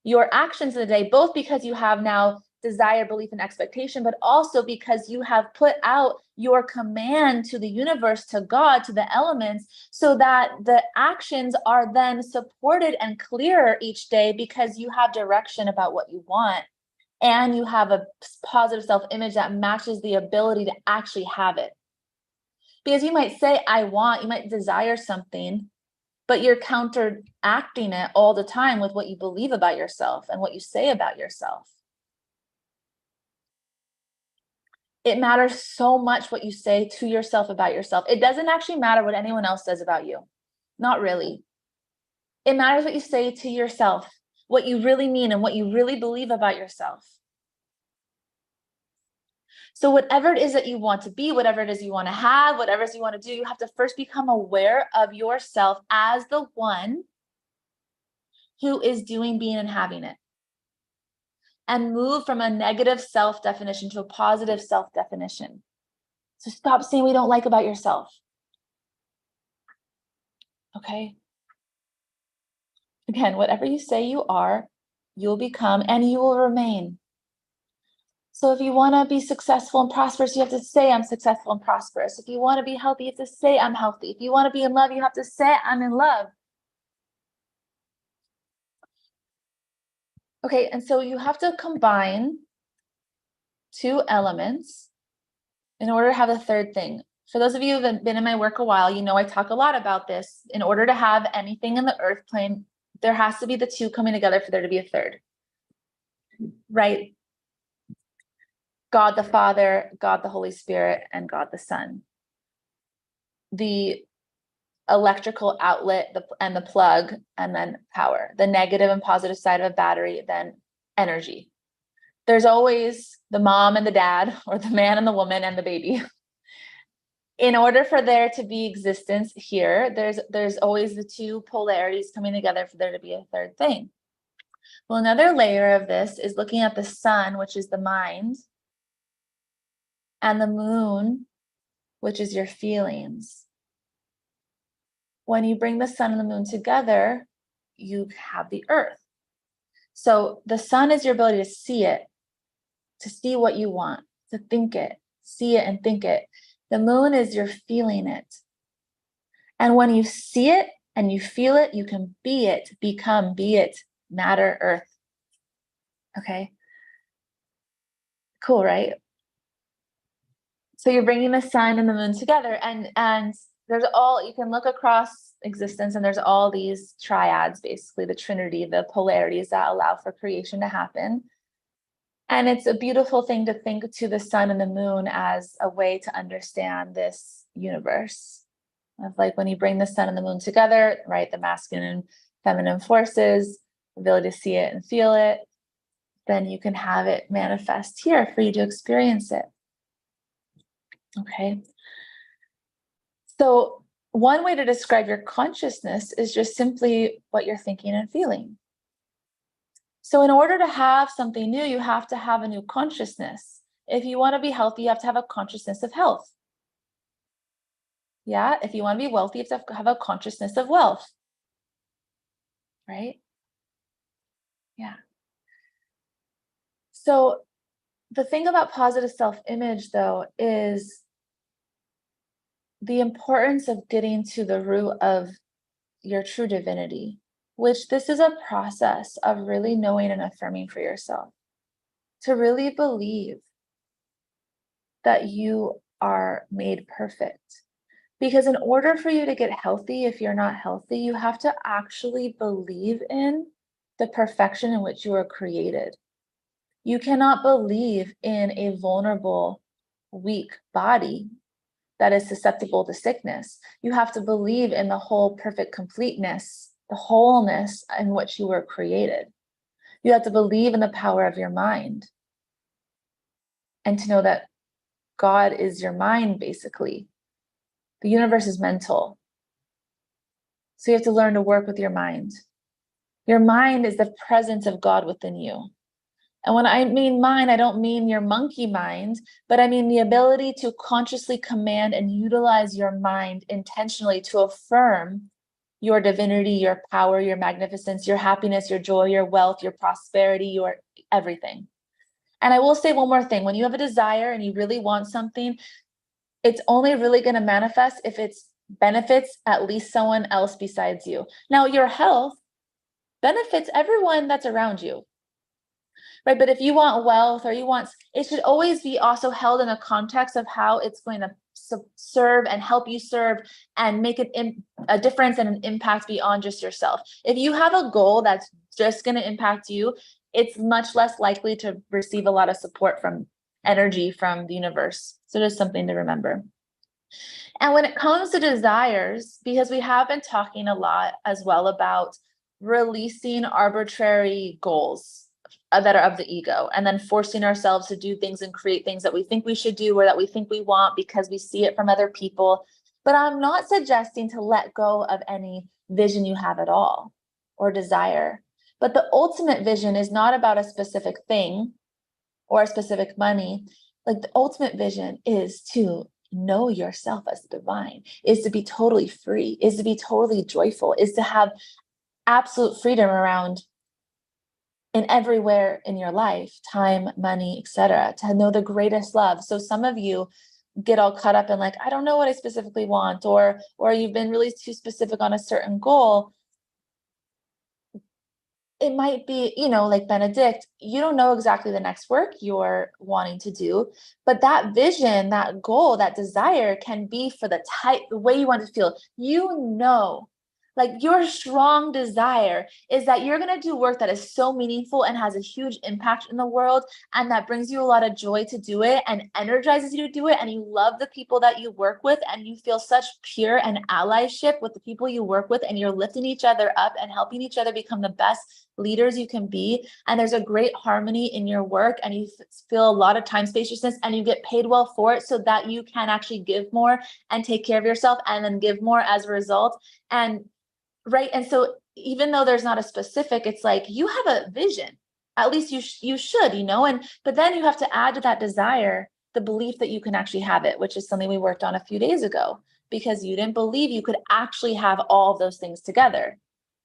your actions of the day, both because you have now desire, belief, and expectation, but also because you have put out your command to the universe, to God, to the elements, so that the actions are then supported and clearer each day because you have direction about what you want. And you have a positive self-image that matches the ability to actually have it. Because you might say, I want, you might desire something, but you're counteracting it all the time with what you believe about yourself and what you say about yourself. It matters so much what you say to yourself about yourself. It doesn't actually matter what anyone else says about you. Not really. It matters what you say to yourself, what you really mean and what you really believe about yourself. So whatever it is that you want to be, whatever it is you want to have, whatever it is you want to do, you have to first become aware of yourself as the one who is doing, being, and having it. And move from a negative self-definition to a positive self-definition. So stop saying what you don't like about yourself. Okay? Again, whatever you say you are, you'll become and you will remain. So if you want to be successful and prosperous, you have to say, I'm successful and prosperous. If you want to be healthy, you have to say, I'm healthy. If you want to be in love, you have to say, I'm in love. Okay, and so you have to combine two elements in order to have a third thing. For those of you who have been in my work a while, you know I talk a lot about this. In order to have anything in the earth plane, there has to be the two coming together for there to be a third. Right? God the Father, God the Holy Spirit, and God the Son. The electrical outlet and the plug, and then power. The negative and positive side of a battery, then energy. There's always the mom and the dad, or the man and the woman and the baby. In order for there to be existence here, there's always the two polarities coming together for there to be a third thing. Well, another layer of this is looking at the sun, which is the mind, and the moon, which is your feelings. When you bring the sun and the moon together, you have the earth. So the sun is your ability to see it, to see what you want, to think it, see it and think it. The moon is you're feeling it. And when you see it and you feel it, you can be it, become, be it, matter, earth. Okay. Cool, right? So you're bringing the sun and the moon together, and there's all, you can look across existence and there's all these triads, basically the trinity, the polarities that allow for creation to happen. And it's a beautiful thing to think to the sun and the moon as a way to understand this universe. Of like when you bring the sun and the moon together, right, the masculine and feminine forces, ability to see it and feel it, then you can have it manifest here for you to experience it. Okay. So one way to describe your consciousness is just simply what you're thinking and feeling. So in order to have something new, you have to have a new consciousness. If you want to be healthy, you have to have a consciousness of health. Yeah. If you want to be wealthy, you have to have a consciousness of wealth. Right? Yeah. So the thing about positive self-image, though, is the importance of getting to the root of your true divinity, which this is a process of really knowing and affirming for yourself, to really believe that you are made perfect. Because in order for you to get healthy, if you're not healthy, you have to actually believe in the perfection in which you were created. You cannot believe in a vulnerable, weak body that is susceptible to sickness. You have to believe in the whole perfect completeness, the wholeness in which you were created. You have to believe in the power of your mind and to know that God is your mind, basically. The universe is mental. So you have to learn to work with your mind. Your mind is the presence of God within you. And when I mean mind, I don't mean your monkey mind, but I mean the ability to consciously command and utilize your mind intentionally to affirm your divinity, your power, your magnificence, your happiness, your joy, your wealth, your prosperity, your everything. And I will say one more thing. When you have a desire and you really want something, it's only really going to manifest if it's benefits at least someone else besides you. Now, your health benefits everyone that's around you, right? But if you want wealth or you want, it should always be also held in a context of how it's going to serve and help you serve and make a difference and an impact beyond just yourself. If you have a goal that's just going to impact you, it's much less likely to receive a lot of support from energy from the universe. So just something to remember. And when it comes to desires, because we have been talking a lot as well about releasing arbitrary goals that are of the ego, and then forcing ourselves to do things and create things that we think we should do or that we think we want because we see it from other people. But I'm not suggesting to let go of any vision you have at all or desire. But the ultimate vision is not about a specific thing or a specific money. Like the ultimate vision is to know yourself as divine, is to be totally free, is to be totally joyful, is to have absolute freedom around in everywhere in your life, time, money, etc., to know the greatest love. So some of you get all caught up in like, I don't know what I specifically want, or you've been really too specific on a certain goal. It might be, like Benedict, you don't know exactly the next work you're wanting to do, but that vision, that goal, that desire can be for the way you want to feel. Like your strong desire is that you're going to do work that is so meaningful and has a huge impact in the world, and that brings you a lot of joy to do it and energizes you to do it. And you love the people that you work with, and you feel such pure and allyship with the people you work with, and you're lifting each other up and helping each other become the best leaders you can be. And there's a great harmony in your work, and you feel a lot of time spaciousness, and you get paid well for it so that you can actually give more and take care of yourself and then give more as a result. And right. And so even though there's not a specific, it's like you have a vision, at least you should, but then you have to add to that desire the belief that you can actually have it, which is something we worked on a few days ago, because you didn't believe you could actually have all of those things together.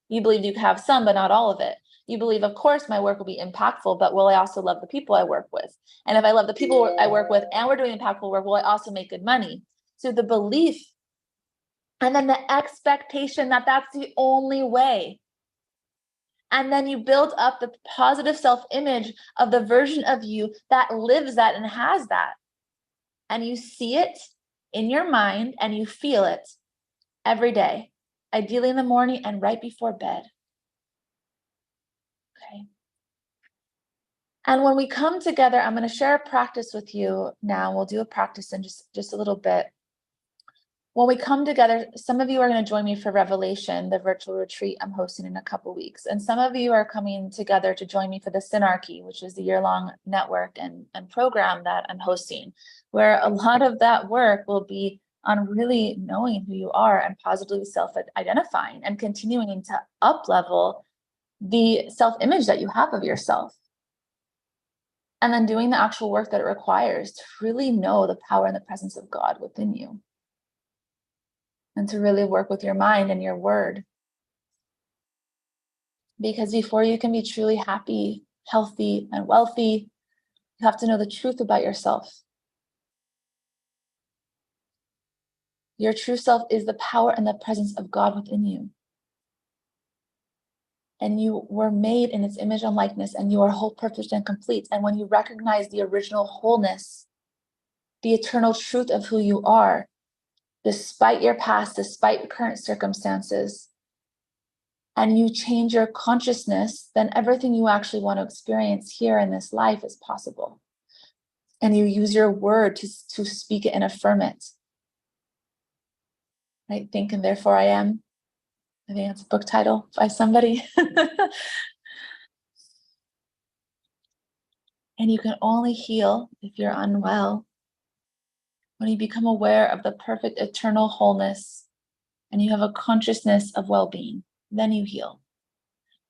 You believed you could have some, but not all of it. You believe, of course, my work will be impactful, but will I also love the people I work with? And if I love the people I work with and we're doing impactful work, will I also make good money? So the belief, and then the expectation that that's the only way. And then you build up the positive self-image of the version of you that lives that and has that. And you see it in your mind and you feel it every day, ideally in the morning and right before bed. Okay. And when we come together, I'm going to share a practice with you now. We'll do a practice in just a little bit. When we come together, some of you are going to join me for Revelation, the virtual retreat I'm hosting in a couple of weeks. And some of you are coming together to join me for the Synarchy, which is the year-long network and program that I'm hosting, where a lot of that work will be on really knowing who you are and positively self-identifying and continuing to up-level the self-image that you have of yourself. And then doing the actual work that it requires to really know the power and the presence of God within you. And to really work with your mind and your word. Because before you can be truly happy, healthy, and wealthy, you have to know the truth about yourself. Your true self is the power and the presence of God within you. And you were made in its image and likeness, and you are whole, perfect, and complete. And when you recognize the original wholeness, the eternal truth of who you are, despite your past, despite current circumstances, and you change your consciousness, then everything you actually want to experience here in this life is possible. And you use your word to speak it and affirm it. Right? Think and therefore I am. I think that's a book title by somebody. And you can only heal if you're unwell when you become aware of the perfect eternal wholeness and you have a consciousness of well-being. Then you heal.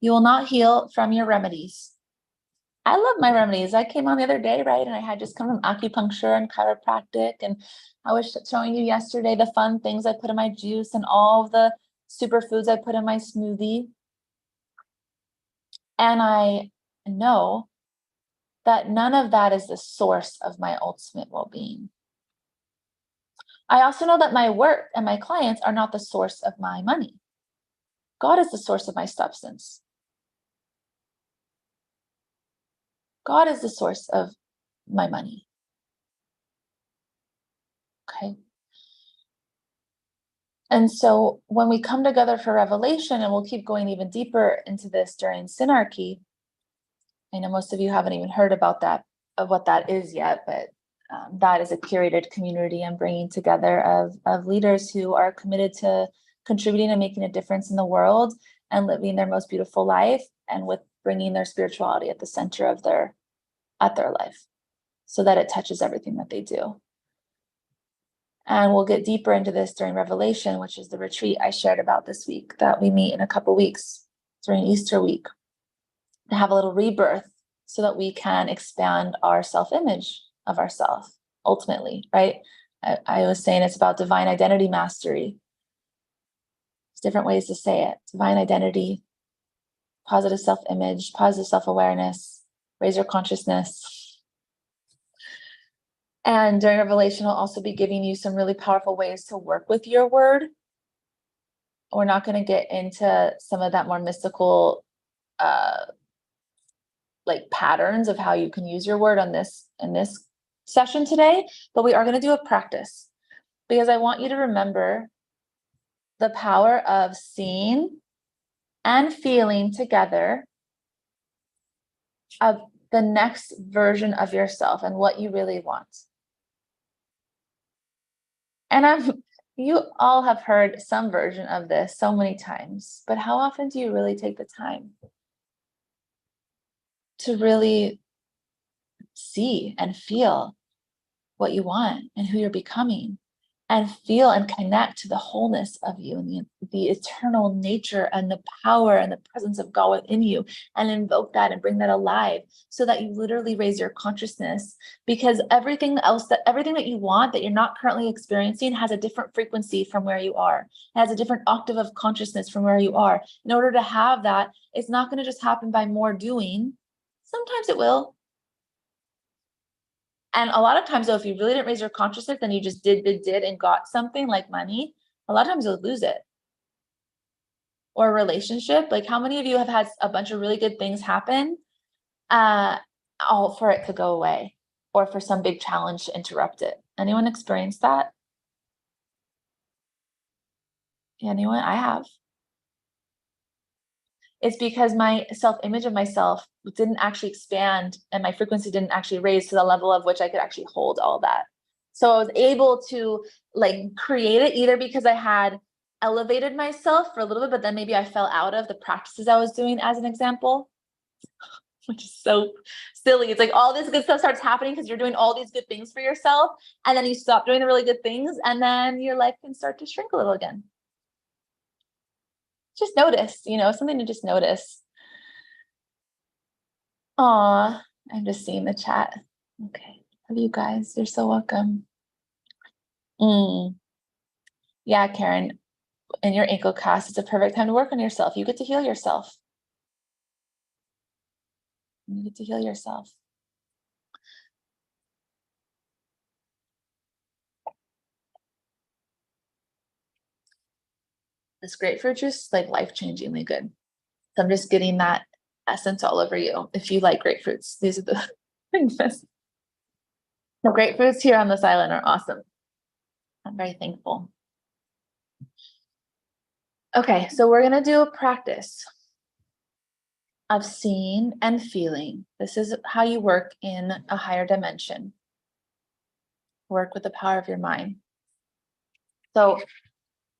You will not heal from your remedies. I love my remedies. I came on the other day, right? And I had just come from acupuncture and chiropractic. And I was showing you yesterday the fun things I put in my juice and all of the superfoods I put in my smoothie. And I know that none of that is the source of my ultimate well-being. I also know that my work and my clients are not the source of my money. God is the source of my substance. God is the source of my money. Okay. And so when we come together for revelation, and we'll keep going even deeper into this during Synarchy, I know most of you haven't even heard about that, of what that is yet, but that is a curated community and bringing together of leaders who are committed to contributing and making a difference in the world and living their most beautiful life, and with bringing their spirituality at the center of their life, so that it touches everything that they do. And we'll get deeper into this during Revelation, which is the retreat I shared about this week, that we meet in a couple weeks during Easter week, to have a little rebirth so that we can expand our self-image of ourselves ultimately, right? I was saying it's about divine identity mastery. There's different ways to say it. Divine identity, positive self-image, positive self-awareness, raise your consciousness. And during Revelation, I'll also be giving you some really powerful ways to work with your word. We're not going to get into some of that more mystical like patterns of how you can use your word in this session today, but we are going to do a practice, because I want you to remember the power of seeing and feeling together of the next version of yourself and what you really want. And you all have heard some version of this so many times, but how often do you really take the time to really see and feel what you want and who you're becoming, and feel and connect to the wholeness of you and the eternal nature and the power and the presence of God within you, and invoke that and bring that alive, so that you literally raise your consciousness? Because everything that you want that you're not currently experiencing has a different frequency from where you are. It has a different octave of consciousness from where you are. In order to have that, it's not going to just happen by more doing. Sometimes it will. And a lot of times, though, if you really didn't raise your consciousness and you just did and got something like money, a lot of times you'll lose it. Or a relationship. Like, how many of you have had a bunch of really good things happen, all for it to go away, or for some big challenge to interrupt it? Anyone experienced that? Anyone? I have. It's because my self-image of myself didn't actually expand, and my frequency didn't actually raise to the level of which I could actually hold all that. So I was able to like create it, either because I had elevated myself for a little bit, but then maybe I fell out of the practices I was doing, as an example, which is so silly. It's like all this good stuff starts happening because you're doing all these good things for yourself, and then you stop doing the really good things, and then your life can start to shrink a little again. Just notice, something to just notice. Aw, I'm just seeing the chat. Okay. Love you guys. You're so welcome. Yeah, Karen, in your ankle cast, it's a perfect time to work on yourself. You get to heal yourself. You get to heal yourself. This grapefruit juice is like life-changingly good. So I'm just getting that essence all over you. If you like grapefruits, these are the things. The grapefruits here on this island are awesome. I'm very thankful. Okay, so we're gonna do a practice of seeing and feeling. This is how you work in a higher dimension. Work with the power of your mind. So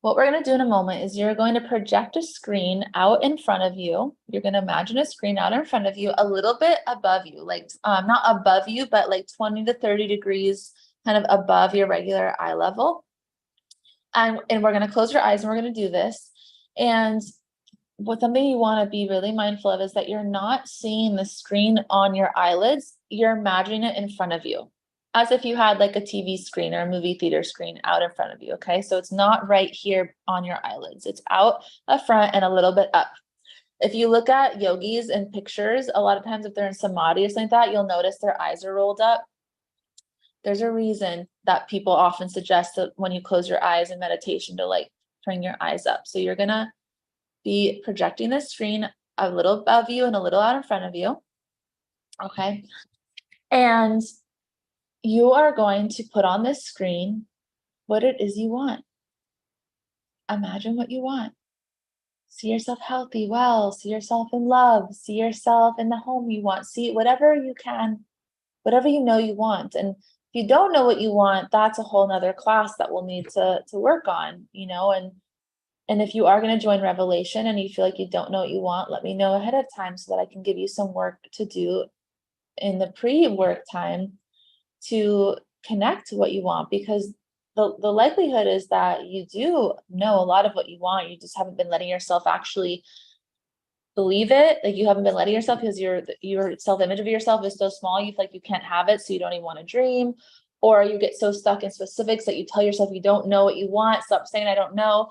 what we're going to do in a moment is you're going to project a screen out in front of you. You're going to imagine a screen out in front of you, a little bit above you, like not above you, but like 20 to 30 degrees kind of above your regular eye level. And we're going to close your eyes and we're going to do this. And what something you want to be really mindful of is that you're not seeing the screen on your eyelids. You're imagining it in front of you, as if you had like a TV screen or a movie theater screen out in front of you. Okay. So it's not right here on your eyelids. It's out up front and a little bit up. If you look at yogis in pictures, a lot of times if they're in samadhi or something like that, you'll notice their eyes are rolled up. There's a reason that people often suggest that when you close your eyes in meditation to like turn your eyes up. So you're gonna be projecting the screen a little above you and a little out in front of you. Okay. And you are going to put on this screen what it is you want. Imagine what you want. See yourself healthy, well, see yourself in love, see yourself in the home you want, see whatever you can, whatever you know you want. And if you don't know what you want, that's a whole nother class that we'll need to work on, you know, and if you are going to join Revelation and you feel like you don't know what you want, let me know ahead of time so that I can give you some work to do in the pre-work time to connect to what you want, because the likelihood is that you do know a lot of what you want. You just haven't been letting yourself actually believe it. Like you haven't been letting yourself, because your self-image of yourself is so small, you feel like you can't have it, so you don't even want to dream. Or you get so stuck in specifics that you tell yourself you don't know what you want. Stop saying I don't know.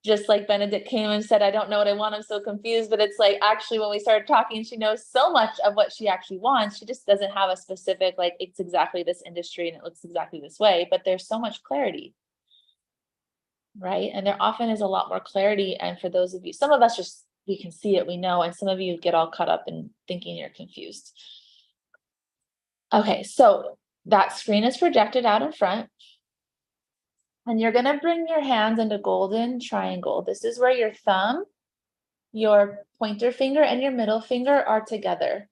Just like Benedict came and said, I don't know what I want, I'm so confused. But it's like, actually, when we started talking, she knows so much of what she actually wants. She just doesn't have a specific, like, it's exactly this industry and it looks exactly this way. But there's so much clarity, right? And there often is a lot more clarity. And for those of you, some of us just, we can see it, we know. And some of you get all caught up in thinking you're confused. Okay, so that screen is projected out in front. And you're going to bring your hands into golden triangle. This is where your thumb, your pointer finger, and your middle finger are together.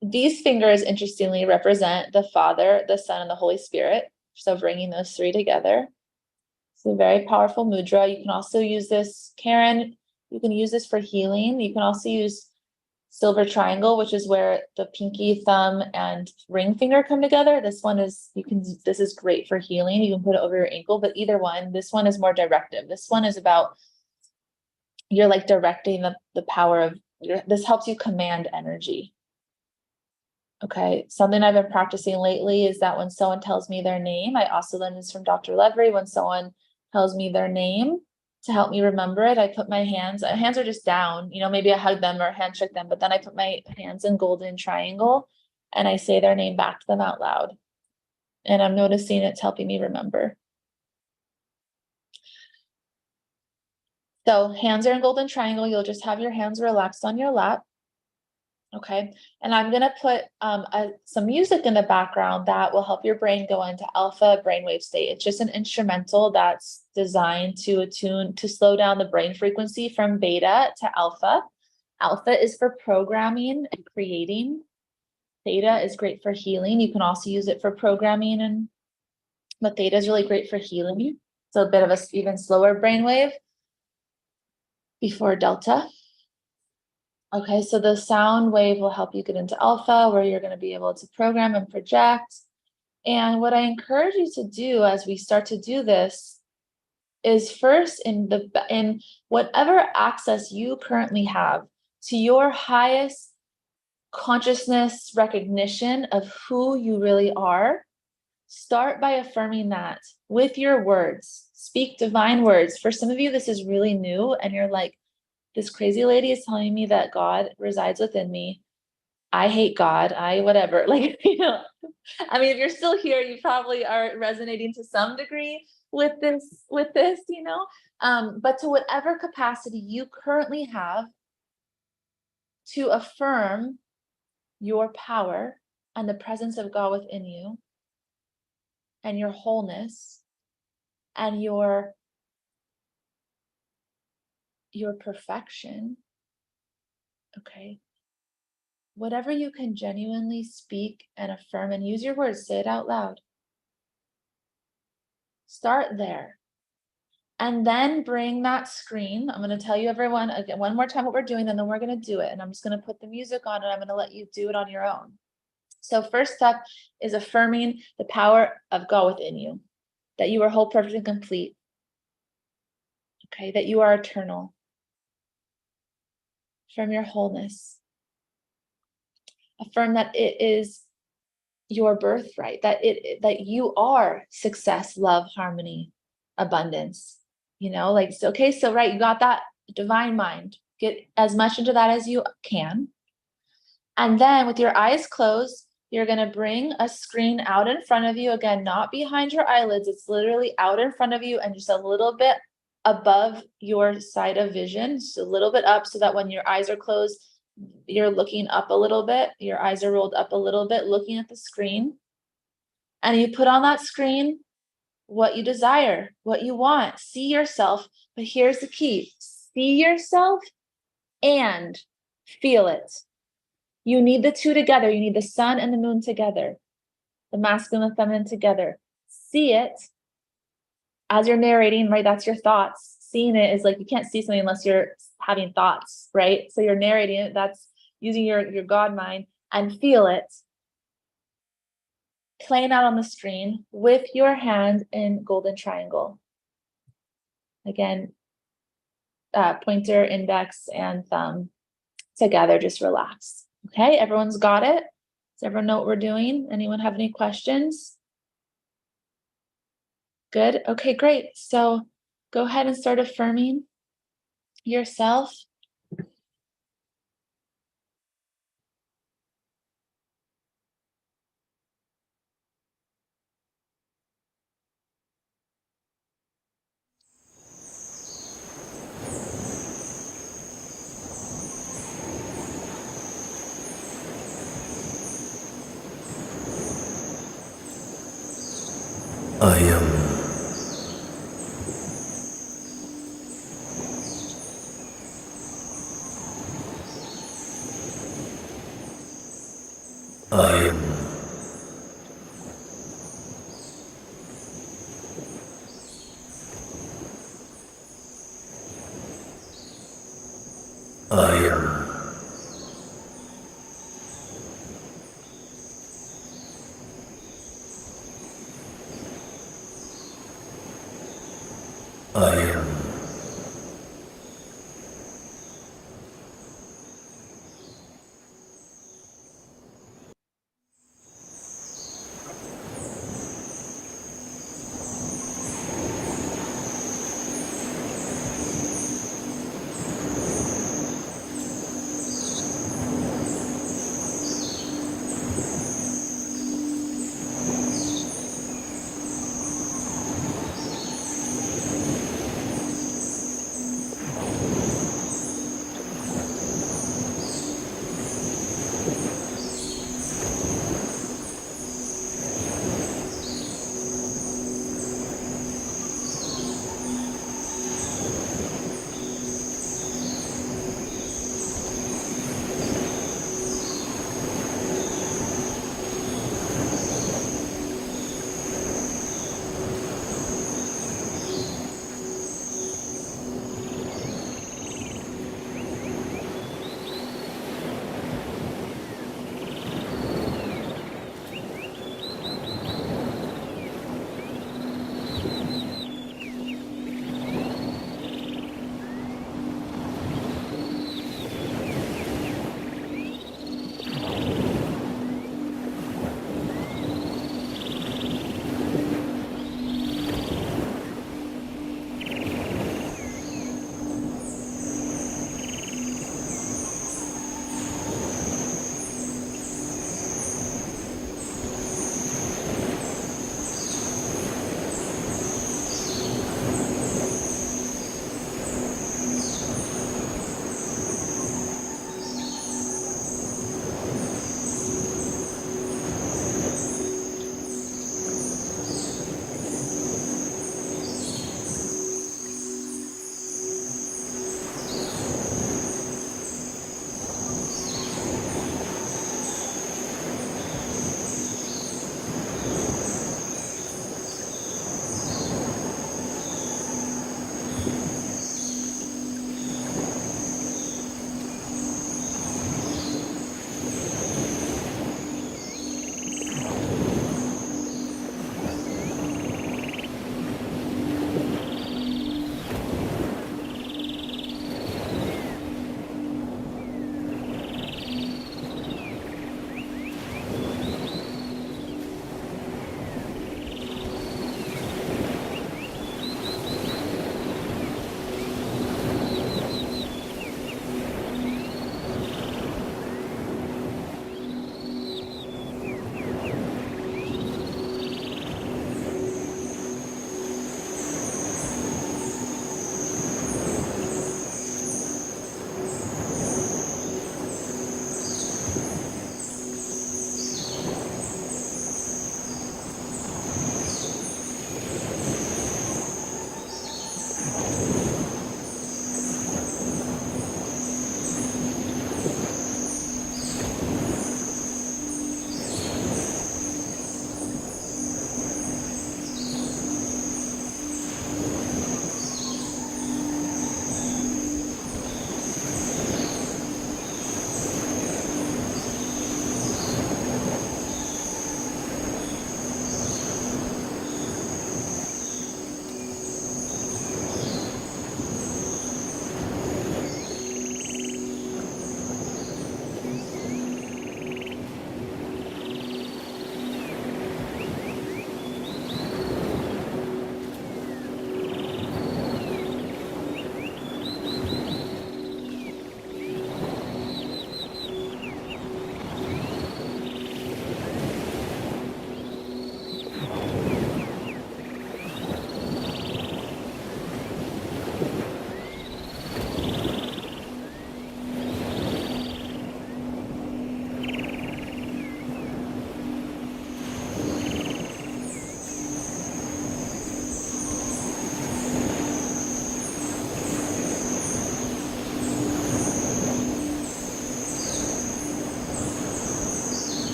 These fingers, interestingly, represent the Father, the Son, and the Holy Spirit. So bringing those three together. It's a very powerful mudra. You can also use this, Karen, you can use this for healing. You can also use silver triangle, which is where the pinky, thumb, and ring finger come together. This one is, this is great for healing. You can put it over your ankle, but either one, this one is more directive. This one is about, you're like directing the power of this helps you command energy. Okay. Something I've been practicing lately is that when someone tells me their name, I also learned this from Dr. Levery. When someone tells me their name, to help me remember it, I put my hands are just down, you know, maybe I hug them or handshake them, but then I put my hands in golden triangle and I say their name back to them out loud. And I'm noticing it's helping me remember. So hands are in golden triangle. You'll just have your hands relaxed on your lap. Okay. And I'm going to put some music in the background that will help your brain go into alpha brainwave state. It's just an instrumental that's designed to attune, to slow down the brain frequency from beta to alpha. Alpha is for programming and creating. Theta is great for healing. You can also use it for programming, but theta is really great for healing. So a bit of a even slower brainwave before delta. Okay, so the sound wave will help you get into alpha, where you're going to be able to program and project. And what I encourage you to do as we start to do this is first in whatever access you currently have to your highest consciousness recognition of who you really are, start by affirming that with your words. Speak divine words. For some of you, this is really new and you're like, this crazy lady is telling me that God resides within me. I hate God. Whatever. Like, you know, I mean, if you're still here, you probably are resonating to some degree with this, you know, but to whatever capacity you currently have to affirm your power and the presence of God within you and your wholeness and your perfection. Okay. Whatever you can genuinely speak and affirm and use your words, say it out loud. Start there. And then bring that screen. I'm going to tell you everyone again, one more time what we're doing, and then we're going to do it. And I'm just going to put the music on and I'm going to let you do it on your own. So first step is affirming the power of God within you, that you are whole, perfect, and complete. Okay, that you are eternal. Affirm your wholeness. Affirm that it is your birthright, that you are success, love, harmony, abundance. You know, like, okay, so right, you got that divine mind. Get as much into that as you can. And then with your eyes closed, you're going to bring a screen out in front of you. Again, not behind your eyelids. It's literally out in front of you and just a little bit above your side of vision. Just a little bit up so that when your eyes are closed, you're looking up a little bit. Your eyes are rolled up a little bit, looking at the screen. And you put on that screen what you desire, what you want. See yourself. But here's the key. See yourself and feel it. You need the two together. You need the sun and the moon together, the masculine and the feminine together. See it as you're narrating, right? That's your thoughts. Seeing it is like you can't see something unless you're having thoughts, right? So you're narrating it. That's using your God mind, and feel it playing out on the screen with your hand in golden triangle. Again, pointer, index, and thumb together. Just relax. Okay, everyone's got it? Does everyone know what we're doing? Anyone have any questions? Good. Okay, great. So go ahead and start affirming yourself. I am. I am. I am. I am.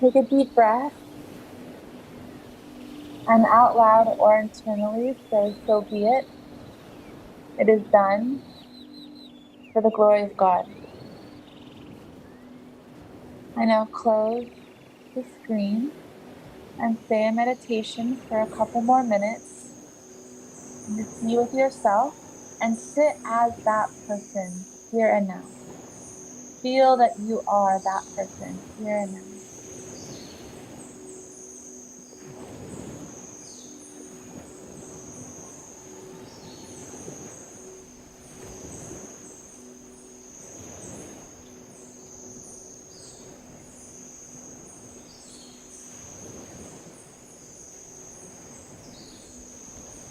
Take a deep breath and out loud or internally say, so be it. It is done for the glory of God. I now close the screen and say a meditation for a couple more minutes. And just be with yourself and sit as that person here and now. Feel that you are that person here and now.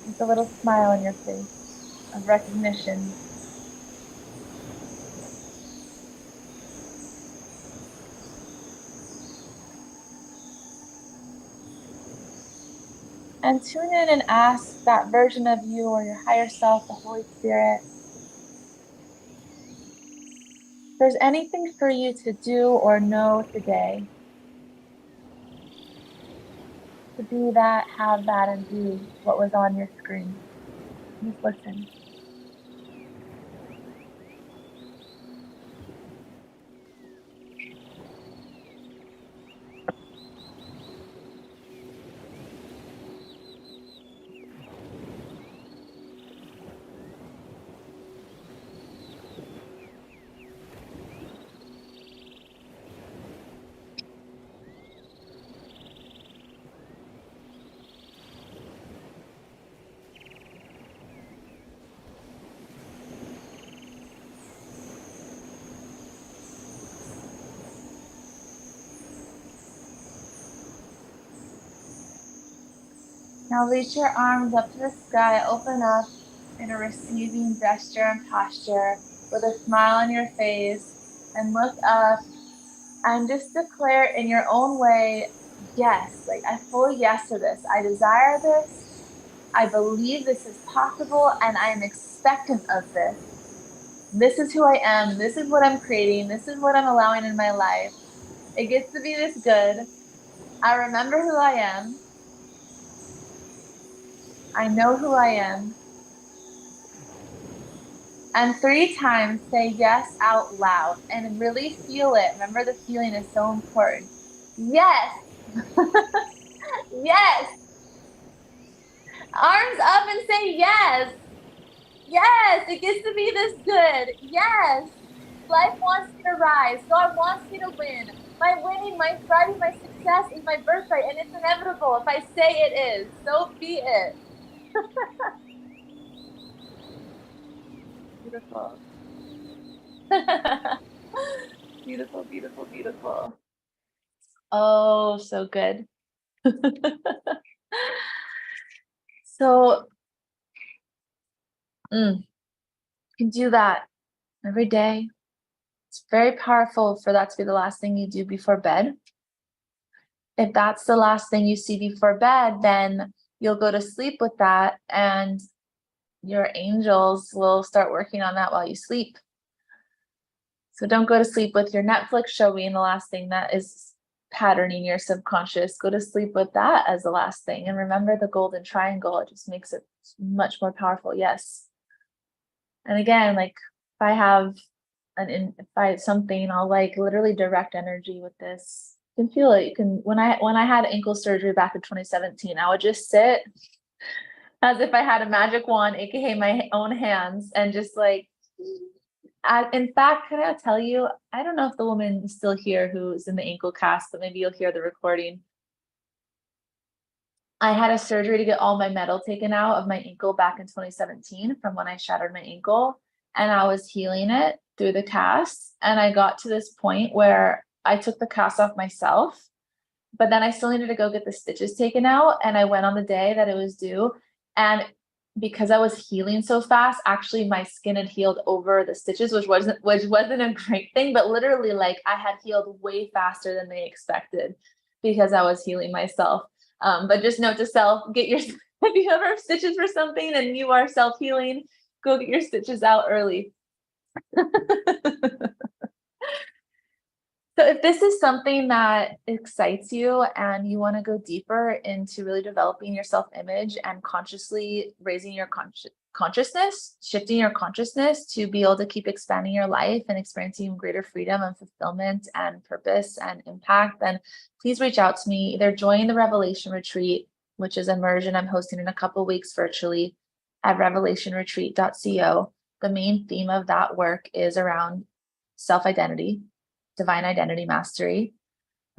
With a little smile on your face of recognition. And tune in and ask that version of you or your higher self, the Holy Spirit, if there's anything for you to do or know today. To be that, have that, and do what was on your screen. Just listen. Now reach your arms up to the sky, open up in a receiving gesture and posture with a smile on your face, and look up and just declare in your own way, yes, like I fully yes to this. I desire this. I believe this is possible, and I am expectant of this. This is who I am. This is what I'm creating. This is what I'm allowing in my life. It gets to be this good. I remember who I am. I know who I am. And 3 times say yes out loud and really feel it. Remember, the feeling is so important. Yes. Yes. Arms up and say yes. Yes, it gets to be this good. Yes. Life wants me to rise. God wants me to win. My winning, my thriving, my success is my birthright, and it's inevitable. If I say it is, so be it. Beautiful. Beautiful, beautiful, beautiful. Oh, so good. So, you can do that every day. It's very powerful for that to be the last thing you do before bed. If that's the last thing you see before bed, then you'll go to sleep with that, and your angels will start working on that while you sleep. So don't go to sleep with your Netflix show being the last thing that is patterning your subconscious. Go to sleep with that as the last thing. And remember the golden triangle. It just makes it much more powerful. Yes. And again, like if I have something, I'll like literally direct energy with this. You can feel it. You can, when I had ankle surgery back in 2017, I would just sit as if I had a magic wand, aka my own hands, and just like, in fact, can I tell you, I don't know if the woman is still here who's in the ankle cast, but maybe you'll hear the recording. I had a surgery to get all my metal taken out of my ankle back in 2017 from when I shattered my ankle, and I was healing it through the cast. And I got to this point where I took the cast off myself, but then I still needed to go get the stitches taken out. And I went on the day that it was due. And because I was healing so fast, actually my skin had healed over the stitches, which wasn't a great thing, but literally like I had healed way faster than they expected because I was healing myself. But just note to self, get your, if you ever have stitches for something and you are self-healing, go get your stitches out early. So if this is something that excites you and you want to go deeper into really developing your self-image and consciously raising your consciousness, shifting your consciousness to be able to keep expanding your life and experiencing greater freedom and fulfillment and purpose and impact, then please reach out to me. Either join the Revelation Retreat, which is immersion I'm hosting in a couple weeks virtually at revelationretreat.co. The main theme of that work is around self-identity, divine identity mastery.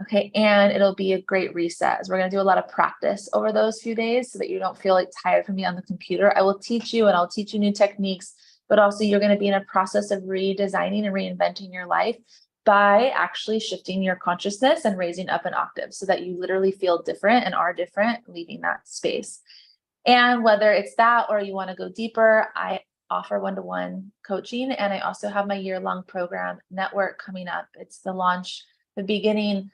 Okay. And it'll be a great reset. So we're going to do a lot of practice over those few days so that you don't feel like tired from being on the computer. I will teach you and I'll teach you new techniques, but also you're going to be in a process of redesigning and reinventing your life by actually shifting your consciousness and raising up an octave so that you literally feel different and are different, leaving that space. And whether it's that or you want to go deeper, I offer one-to-one coaching. And I also have my year-long program Network coming up. It's the launch, the beginning,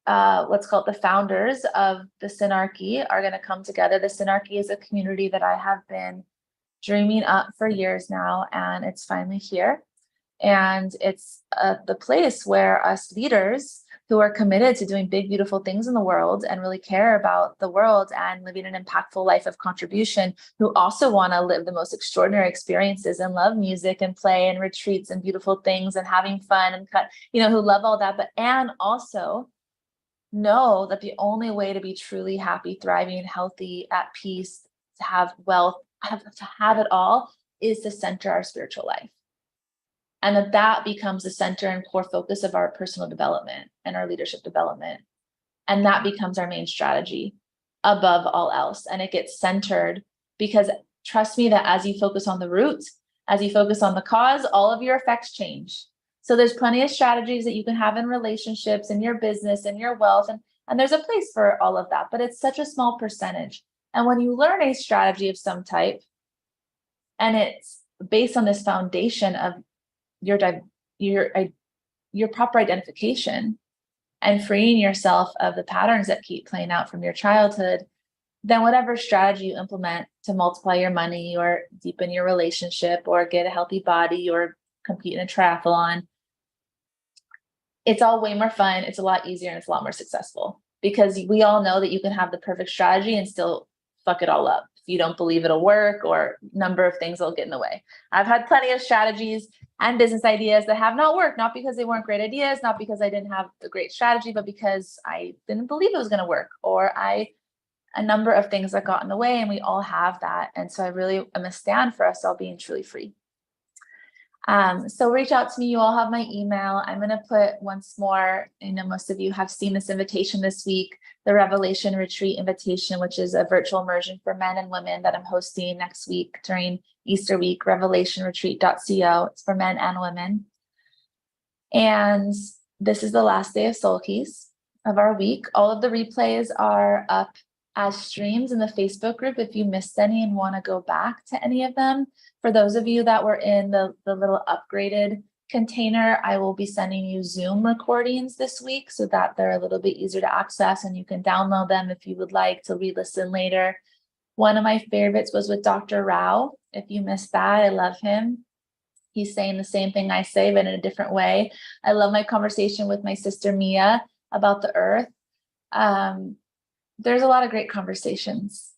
let's call it the founders of the Synarchy are going to come together. The Synarchy is a community that I have been dreaming up for years now, and it's finally here. And it's the place where us leaders who are committed to doing big, beautiful things in the world and really care about the world and living an impactful life of contribution, who also want to live the most extraordinary experiences and love music and play and retreats and beautiful things and having fun and who love all that, but and also know that the only way to be truly happy, thriving, healthy, at peace, to have wealth, to have it all is to center our spiritual life. And that becomes the center and core focus of our personal development and our leadership development. And that becomes our main strategy above all else. And it gets centered because trust me that as you focus on the root, as you focus on the cause, all of your effects change. So there's plenty of strategies that you can have in relationships, in your business, in your wealth. And there's a place for all of that, but it's such a small percentage. And when you learn a strategy of some type, and it's based on this foundation of your proper identification and freeing yourself of the patterns that keep playing out from your childhood, then whatever strategy you implement to multiply your money or deepen your relationship or get a healthy body or compete in a triathlon, it's all way more fun. It's a lot easier and it's a lot more successful because we all know that you can have the perfect strategy and still fuck it all up. If you don't believe it'll work or number of things will get in the way. I've had plenty of strategies and business ideas that have not worked, not because they weren't great ideas, not because I didn't have a great strategy, but because I didn't believe it was going to work, or a number of things that got in the way, and we all have that. And so I really am a stand for us all being truly free. So reach out to me. You all have my email. I'm going to put once more, I know most of you have seen this invitation this week, the Revelation Retreat invitation, which is a virtual immersion for men and women that I'm hosting next week during Easter week, revelationretreat.co. It's for men and women. And this is the last day of Soul Keys of our week. All of the replays are up as streams in the Facebook group if you missed any and want to go back to any of them. For those of you that were in the little upgraded container, I will be sending you Zoom recordings this week so that they're a little bit easier to access and you can download them if you would like to re-listen later. One of my favorites was with Dr. Rao. If you missed that, I love him. He's saying the same thing I say, but in a different way. I love my conversation with my sister Mia about the earth. There's a lot of great conversations,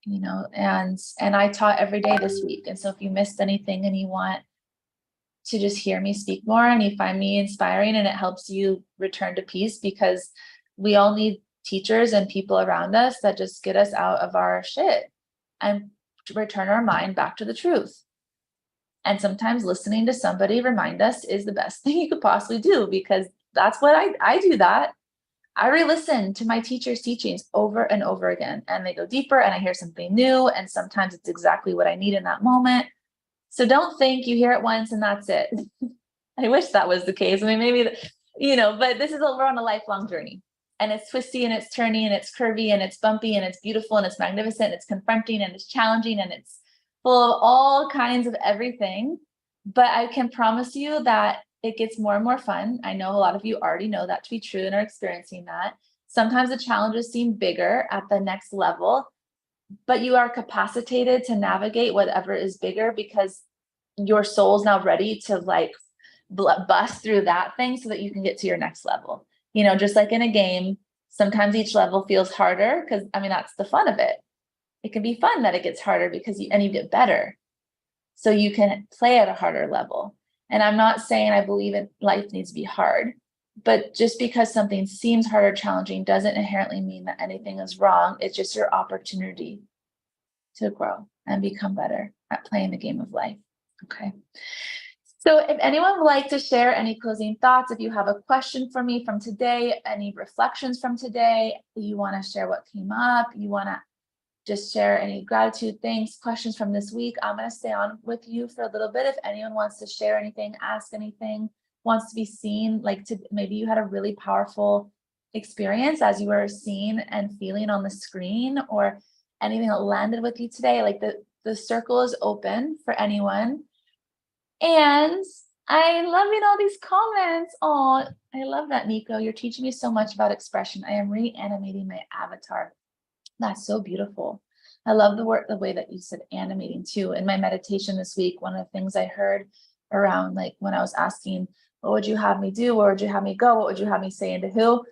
and I taught every day this week. And so if you missed anything and you want to just hear me speak more and you find me inspiring and it helps you return to peace, because we all need teachers and people around us that just get us out of our shit and return our mind back to the truth. And sometimes listening to somebody remind us is the best thing you could possibly do, because that's what I do that. I re-listen to my teacher's teachings over and over again, and they go deeper and I hear something new. And sometimes it's exactly what I need in that moment. So don't think you hear it once and that's it. I wish that was the case. I mean, maybe, but we're on a lifelong journey, and it's twisty and it's turny and it's curvy and it's bumpy and it's beautiful and it's magnificent and it's confronting and it's challenging and it's full of all kinds of everything. But I can promise you that it gets more and more fun. I know a lot of you already know that to be true and are experiencing that. Sometimes the challenges seem bigger at the next level, but you are capacitated to navigate whatever is bigger because your soul's now ready to bust through that thing so that you can get to your next level. You know, just like in a game, sometimes each level feels harder because, I mean, that's the fun of it. It can be fun that it gets harder because you get better. So you can play at a harder level. And I'm not saying I believe in life needs to be hard, but just because something seems hard or challenging doesn't inherently mean that anything is wrong. It's just your opportunity to grow and become better at playing the game of life. Okay. So if anyone would like to share any closing thoughts, if you have a question for me from today, any reflections from today, you want to share what came up, you want to just share any gratitude, things, questions from this week, I'm going to stay on with you for a little bit. If anyone wants to share anything, ask anything, wants to be seen, like maybe you had a really powerful experience as you were seen and feeling on the screen, or anything that landed with you today, like the circle is open for anyone. And I love in all these comments. Oh, I love that, Nico. You're teaching me so much about expression. I am reanimating my avatar. That's so beautiful. I love the way that you said animating too. In my meditation this week, one of the things I heard around, like when I was asking, what would you have me do? Where would you have me go? What would you have me say into who?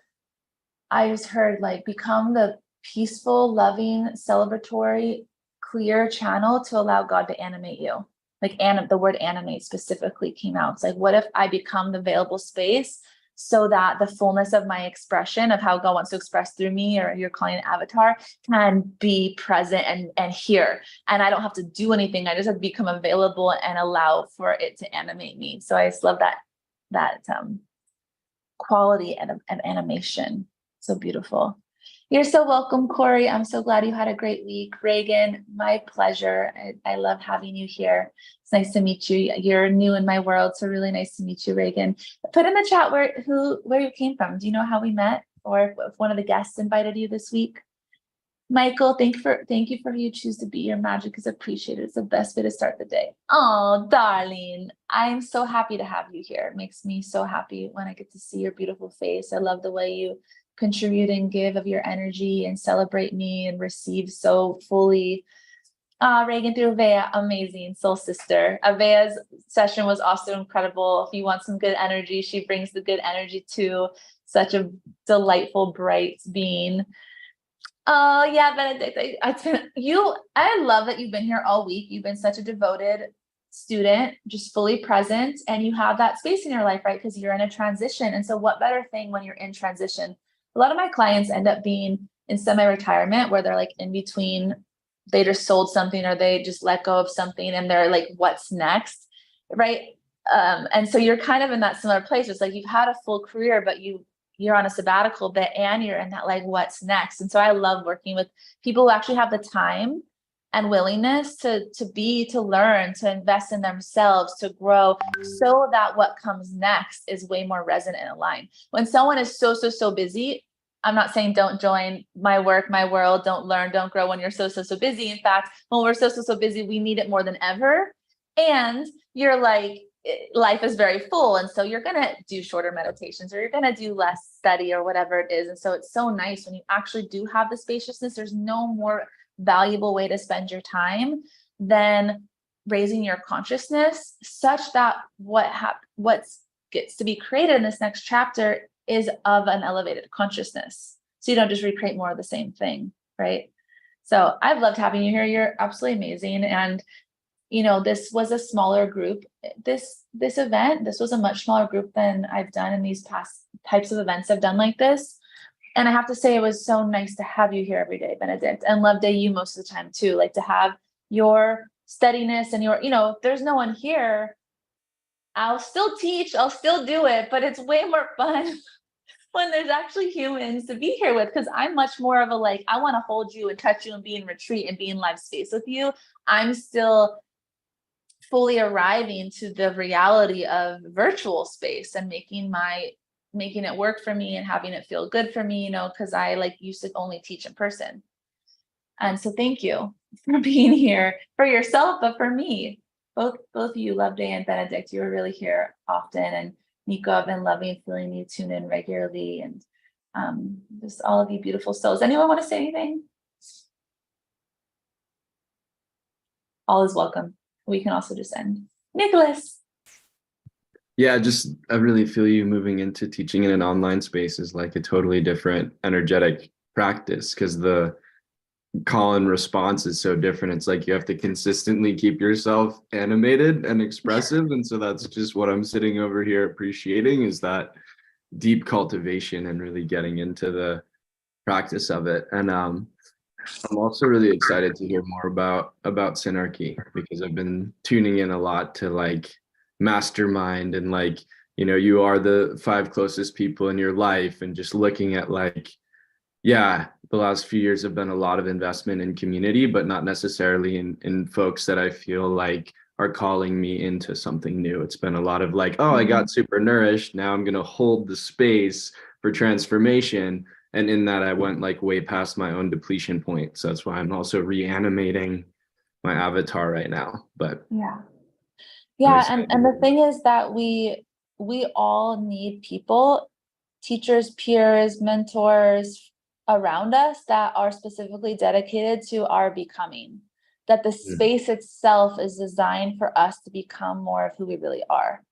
I just heard like become the peaceful, loving, celebratory, clear channel to allow God to animate you. Like the word animate specifically came out. It's like, what if I become the available space so that the fullness of my expression of how God wants to express through me, or you're calling it avatar, can be present and here. And I don't have to do anything. I just have to become available and allow for it to animate me. So I just love that quality of animation. So beautiful. You're so welcome, Corey. I'm so glad you had a great week. Reagan, my pleasure. I love having you here. It's nice to meet you. You're new in my world, so really nice to meet you, Reagan. Put in the chat where you came from. Do you know how we met, or if one of the guests invited you this week? Michael, thank you for who you choose to be. Your magic is appreciated. It's the best way to start the day. Oh, darling, I'm so happy to have you here. It makes me so happy when I get to see your beautiful face. I love the way you contribute and give of your energy and celebrate me and receive so fully. Reagan through Avea, amazing soul sister. Avea's session was also incredible. If you want some good energy, she brings the good energy too. Such a delightful, bright being. Oh yeah, Benedict, I love that you've been here all week. You've been such a devoted student, just fully present, and you have that space in your life, right? Because you're in a transition. And so what better thing when you're in transition? A lot of my clients end up being in semi-retirement, where they're like in between, they just sold something or they just let go of something and they're like, what's next, right? And so you're kind of in that similar place. It's like you've had a full career, but you're on a sabbatical bit and you're in that like, what's next? And so I love working with people who actually have the time and willingness to learn, to invest in themselves, to grow, so that what comes next is way more resonant and aligned. When someone is so busy, I'm not saying don't join my work, my world, don't learn, don't grow when you're so busy. In fact, when we're so busy, we need it more than ever. And you're like, life is very full. And so you're going to do shorter meditations, or you're going to do less study, or whatever it is. And so it's so nice when you actually do have the spaciousness. There's no more valuable way to spend your time than raising your consciousness, such that what gets to be created in this next chapter is of an elevated consciousness. So you don't just recreate more of the same thing, right? So I've loved having you here. You're absolutely amazing. And this was a smaller group. This event, this was a much smaller group than I've done in these past types of events I've done like this. And I have to say, it was so nice to have you here every day, Benedict, and love day you most of the time too. Like to have your steadiness and your, if there's no one here, I'll still teach, I'll still do it, but it's way more fun when there's actually humans to be here with, because I'm much more of a like, I want to hold you and touch you and be in retreat and be in live space with you. I'm still fully arriving to the reality of virtual space and making it work for me and having it feel good for me, because I used to only teach in person. And so thank you for being here for yourself, but for me, both of you, Love Day and Benedict, you were really here often. And Nico, I've been loving feeling you tune in regularly, and just all of you beautiful souls. Anyone want to say anything? All is welcome. We can also just end. Nicholas. Yeah, just I really feel you moving into teaching in an online space is like a totally different energetic practice because the call and response is so different. It's like you have to consistently keep yourself animated and expressive. And so that's just what I'm sitting over here appreciating is that deep cultivation and really getting into the practice of it. And I'm also really excited to hear more about Synarchy because I've been tuning in a lot to like mastermind and like, you know, you are the five closest people in your life and just looking at like, yeah, the last few years have been a lot of investment in community, but not necessarily in folks that I feel like are calling me into something new. It's been a lot of like, oh, I got super nourished. Now I'm going to hold the space for transformation. And in that, I went like way past my own depletion point. So that's why I'm also reanimating my avatar right now. But Yeah. I'm Yeah, excited. and the thing is that we all need people, teachers, peers, mentors around us that are specifically dedicated to our becoming. That the space itself is designed for us to become more of who we really are.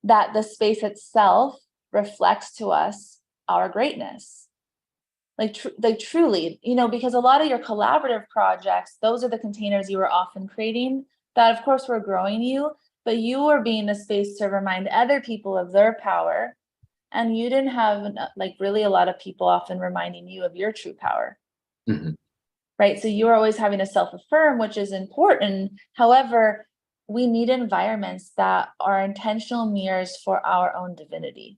That the space itself reflects to us our greatness. Like truly, you know, because a lot of your collaborative projects, those are the containers you were often creating that of course were growing you, but you were being the space to remind other people of their power. And you didn't have like really a lot of people often reminding you of your true power. Mhm. Right. So you're always having to self-affirm, which is important. However, we need environments that are intentional mirrors for our own divinity,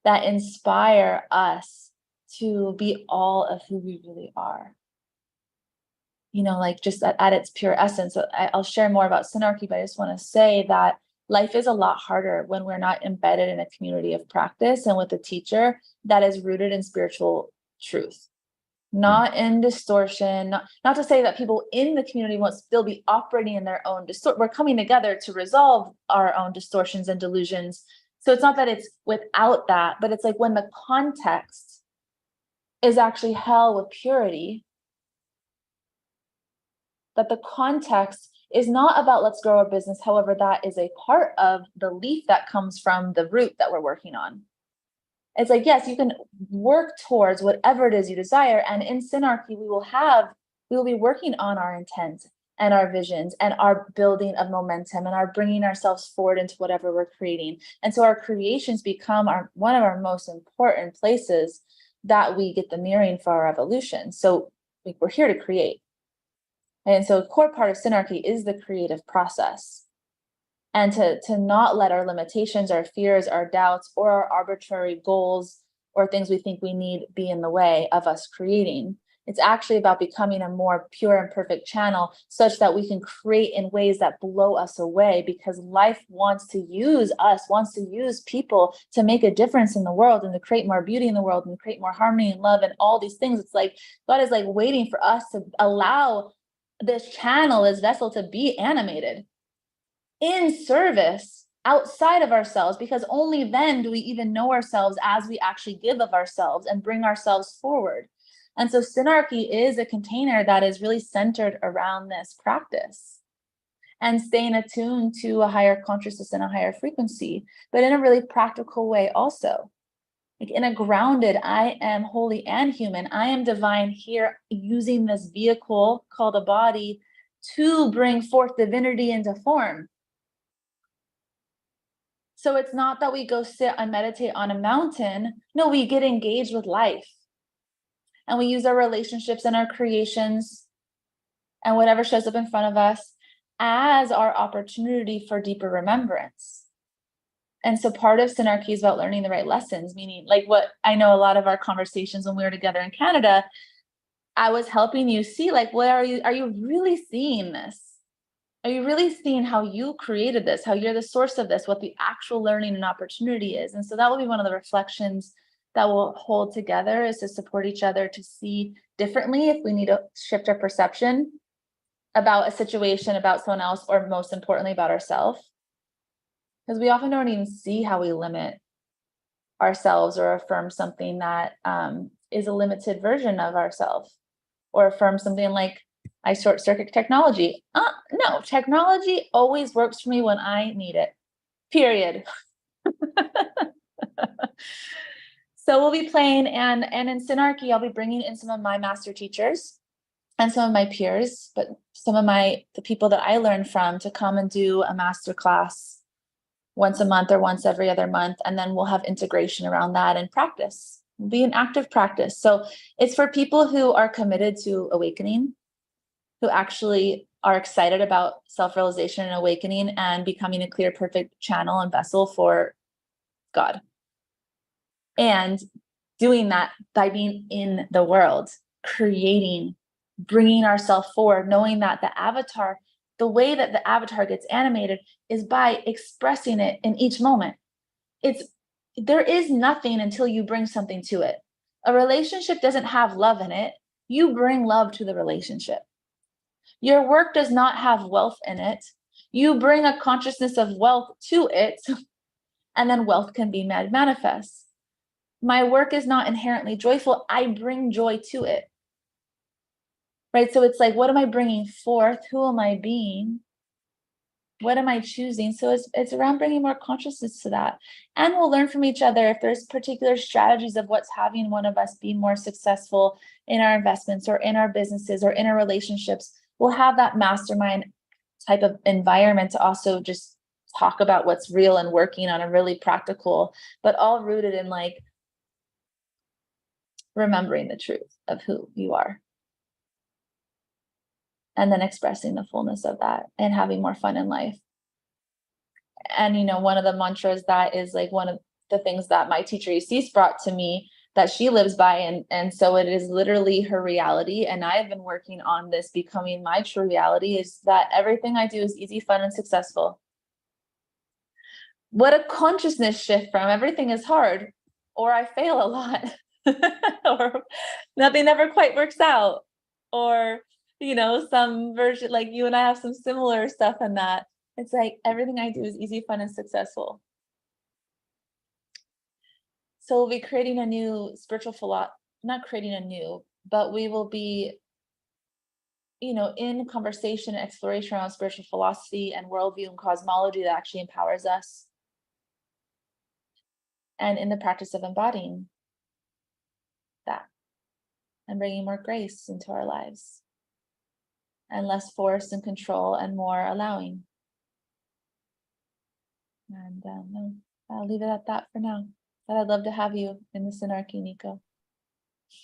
that inspire us to be all of who we really are. You know, like just at its pure essence. So I'll share more about Synarchy, but I just want to say that life is a lot harder when we're not embedded in a community of practice and with a teacher that is rooted in spiritual truth, not in distortion. Not to say that people in the community won't still be operating in their own we're coming together to resolve our own distortions and delusions. So it's not that it's without that, but it's like when the context is actually held with purity, that the context is not about let's grow our business. However, that is a part of the leaf that comes from the root that we're working on. It's like, yes, you can work towards whatever it is you desire. And in Synarchy, we will be working on our intent and our visions and our building of momentum and our bringing ourselves forward into whatever we're creating. And so our creations become one of our most important places that we get the mirroring for our evolution. So we're here to create. And so a core part of Synarchy is the creative process. And to not let our limitations, our fears, our doubts, or our arbitrary goals or things we think we need be in the way of us creating. It's actually about becoming a more pure and perfect channel such that we can create in ways that blow us away, because life wants to use us, wants to use people to make a difference in the world and to create more beauty in the world and create more harmony and love and all these things. It's like God is like waiting for us to allow this channel, this vessel, to be animated in service outside of ourselves, because only then do we even know ourselves as we actually give of ourselves and bring ourselves forward. And so Synarchy is a container that is really centered around this practice and staying attuned to a higher consciousness and a higher frequency, but in a really practical way also. Like in a grounded, I am holy and human, I am divine here, using this vehicle called a body to bring forth divinity into form. So it's not that we go sit and meditate on a mountain. No, we get engaged with life. And we use our relationships and our creations and whatever shows up in front of us as our opportunity for deeper remembrance. And so part of Synarchy is about learning the right lessons, meaning like what I know a lot of our conversations when we were together in Canada, I was helping you see like, what are you really seeing this? Are you really seeing how you created this, how you're the source of this, what the actual learning and opportunity is? And so that will be one of the reflections that we'll hold together, is to support each other to see differently if we need to shift our perception about a situation, about someone else, or most importantly, about ourselves. Because we often don't even see how we limit ourselves or affirm something that is a limited version of ourselves, or affirm something like, I short circuit technology. No, technology always works for me when I need it. period. So we'll be playing, and in Synarchy, I'll be bringing in some of my master teachers and some of my peers, but some of the people that I learned from, to come and do a master class once a month or once every other month. And then we'll have integration around that and practice. It'll be an active practice. So it's for people who are committed to awakening, who actually are excited about self-realization and awakening and becoming a clear, perfect channel and vessel for God. And doing that by being in the world, creating, bringing ourselves forward, knowing that the avatar, the way that the avatar gets animated is by expressing it in each moment. There is nothing until you bring something to it. A relationship doesn't have love in it. You bring love to the relationship. Your work does not have wealth in it. You bring a consciousness of wealth to it, and then wealth can be manifest. My work is not inherently joyful. I bring joy to it. Right? So it's like, what am I bringing forth? Who am I being? What am I choosing? So it's around bringing more consciousness to that. And we'll learn from each other if there's particular strategies of what's having one of us be more successful in our investments or in our businesses or in our relationships. We'll have that mastermind type of environment to also just talk about what's real and working on a really practical, but all rooted in like remembering the truth of who you are. And then expressing the fullness of that and having more fun in life. And, one of the mantras that is like one of the things that my teacher Isis brought to me that she lives by. And so it is literally her reality. And I've been working on this becoming my true reality, is that everything I do is easy, fun, and successful. What a consciousness shift from everything is hard, or I fail a lot, or nothing ever quite works out, or some version, like you and I have some similar stuff in that. It's like everything I do is easy, fun, and successful. So we'll be creating a new spiritual philosophy, not creating a new, but we will be, in conversation and exploration around spiritual philosophy and worldview and cosmology that actually empowers us. And in the practice of embodying that and bringing more grace into our lives. And less force and control and more allowing. And no, I'll leave it at that for now. But I'd love to have you in the Synarchy, Nico.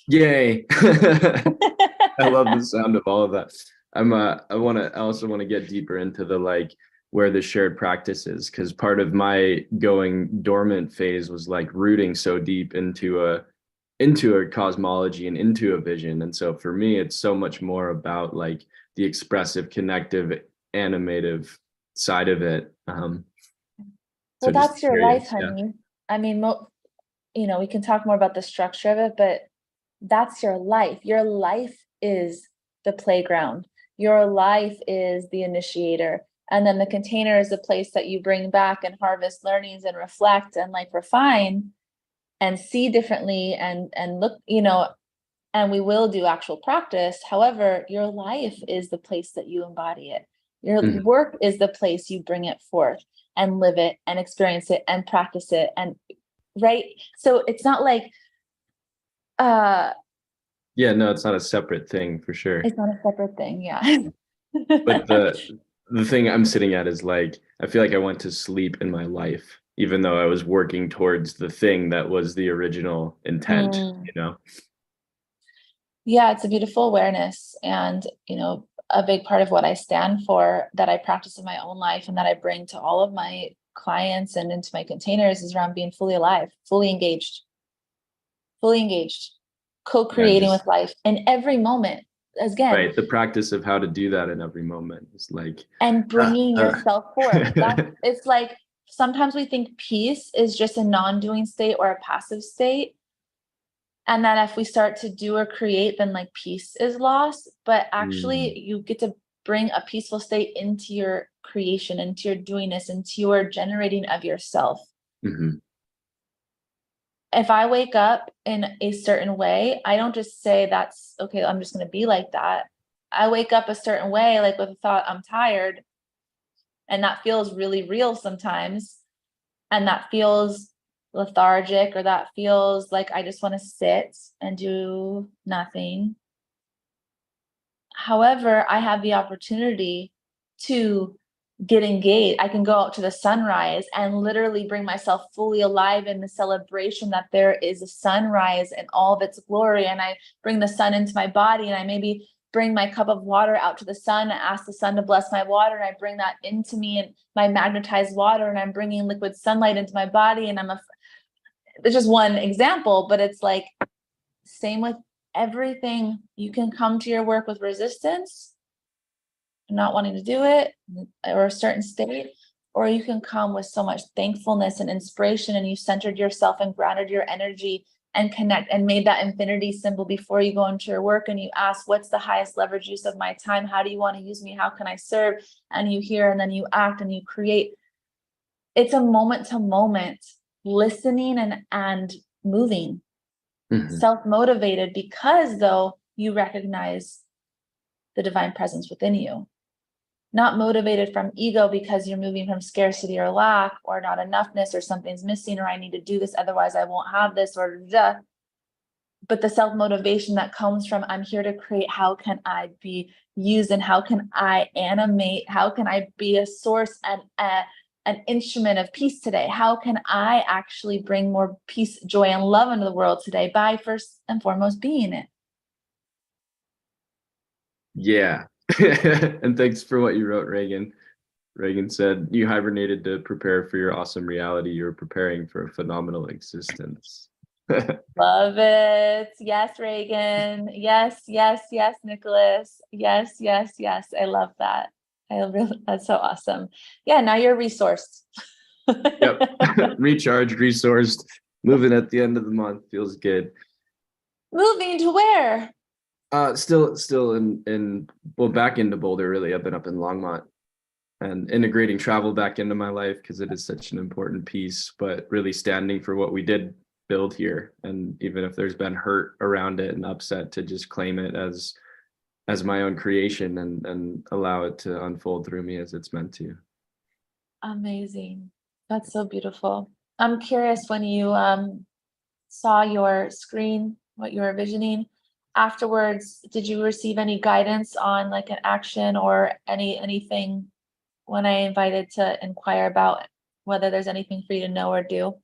Yay. I love the sound of all of that. I also want to get deeper into the where the shared practice is, because part of my going dormant phase was like rooting so deep into a cosmology and into a vision. And so for me, it's so much more about like the expressive, connective, animative side of it. Well, that's your life, honey. Yeah. I mean, we can talk more about the structure of it, but that's your life. Your life is the playground. Your life is the initiator. And then the container is the place that you bring back and harvest learnings and reflect and refine and see differently and look, and we will do actual practice. However, your life is the place that you embody it. Your work is the place you bring it forth and live it and experience it and practice it. And right. So it's not like, yeah, no, it's not a separate thing for sure. It's not a separate thing. Yeah. But the thing I'm sitting at is like, I feel like I went to sleep in my life, even though I was working towards the thing that was the original intent, Yeah, it's a beautiful awareness. And, a big part of what I stand for, that I practice in my own life and that I bring to all of my clients and into my containers, is around being fully alive, fully engaged, co-creating with life in every moment. Again, right. The practice of how to do that in every moment is like, and bringing yourself forth. It's like, sometimes we think peace is just a non-doing state or a passive state. And then if we start to do or create, then peace is lost. But actually you get to bring a peaceful state into your creation, into your doingness, into your generating of yourself. Mm-hmm. If I wake up in a certain way, I don't just say that's okay, I'm just going to be like that. I wake up a certain way, with the thought I'm tired, and that feels really real sometimes. and that feels lethargic, or that feels like I just want to sit and do nothing. However, I have the opportunity to get engaged. I can go out to the sunrise and literally bring myself fully alive in the celebration that there is a sunrise and all of its glory. And I bring the sun into my body, and I maybe bring my cup of water out to the sun and ask the sun to bless my water. And I bring that into me and my magnetized water, and I'm bringing liquid sunlight into my body. And it's just one example, but it's like same with everything. You can come to your work with resistance, not wanting to do it, or a certain state, or you can come with so much thankfulness and inspiration, and you centered yourself and grounded your energy and connect and made that infinity symbol before you go into your work, and you ask, what's the highest leverage use of my time? How do you want to use me? How can I serve? And you hear, and then you act and you create. It's a moment to moment listening and moving, self-motivated, because though you recognize the divine presence within you, not motivated from ego because you're moving from scarcity or lack or not enoughness or something's missing or I need to do this, otherwise I won't have this, or but the self-motivation that comes from, I'm here to create. How can I be used, and how can I animate? How can I be a source and an instrument of peace today? How can I actually bring more peace, joy, and love into the world today by first and foremost being it? Yeah. And thanks for what you wrote, Reagan. Reagan said, you hibernated to prepare for your awesome reality. You're preparing for a phenomenal existence. Love it. Yes, Reagan. Yes, yes, yes, Nicholas. Yes, yes, yes. I love that. That's so awesome. Yeah, now you're resourced. Yep. Recharged, resourced, moving at the end of the month. Feels good. Moving to where? Still in well, back into Boulder, really. I've been up in Longmont and integrating travel back into my life because it is such an important piece, but really standing for what we did build here. And even if there's been hurt around it and upset, to just claim it as my own creation and allow it to unfold through me as it's meant to. Amazing. That's so beautiful. I'm curious, when you saw your screen, what you were visioning, afterwards, did you receive any guidance on like an action or anything when I invited to inquire about whether there's anything for you to know or do?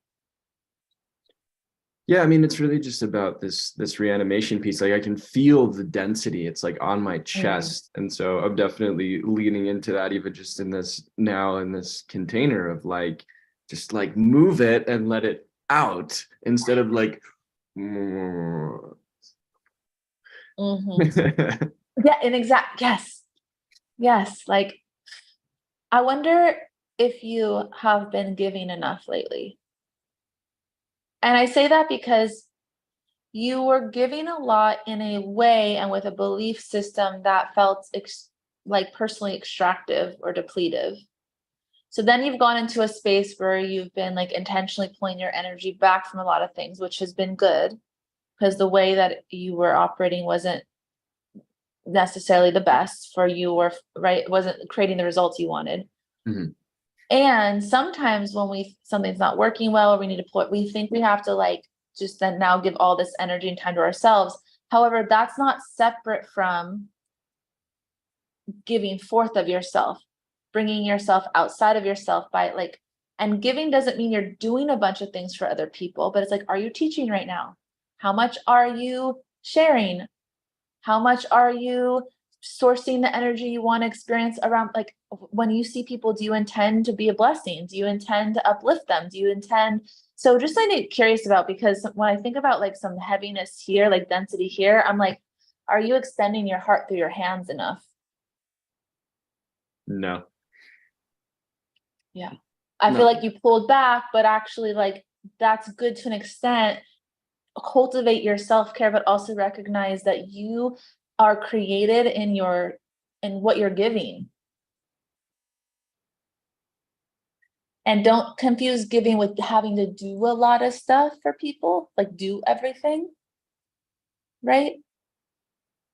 Yeah, I mean, it's really just about this reanimation piece. Like I can feel the density. It's like on my chest. And so I'm definitely leaning into that, even just in this container of like, just like move it and let it out instead of like, Yeah, yes. Like, I wonder if you have been giving enough lately. And I say that because you were giving a lot in a way and with a belief system that felt like personally extractive or depletive. So then you've gone into a space where you've been like intentionally pulling your energy back from a lot of things, which has been good, because the way that you were operating wasn't necessarily the best for you, or right, wasn't creating the results you wanted. And sometimes when something's not working well, or we need to pull it, we think we have to like just then now give all this energy and time to ourselves. However, that's not separate from giving forth of yourself, bringing yourself outside of yourself by like, and giving doesn't mean you're doing a bunch of things for other people, but it's like, are you teaching right now? How much are you sharing? How much are you sourcing the energy you want to experience around? Like, when you see people, do you intend to be a blessing? Do you intend to uplift them? Do you intend? So just something curious about, because when I think about like some heaviness here, like density here, I'm like, are you extending your heart through your hands enough? No. Yeah. I feel like you pulled back, but actually like that's good to an extent. Cultivate your self-care, but also recognize that you are created in what you're giving. And don't confuse giving with having to do a lot of stuff for people, like do everything, right?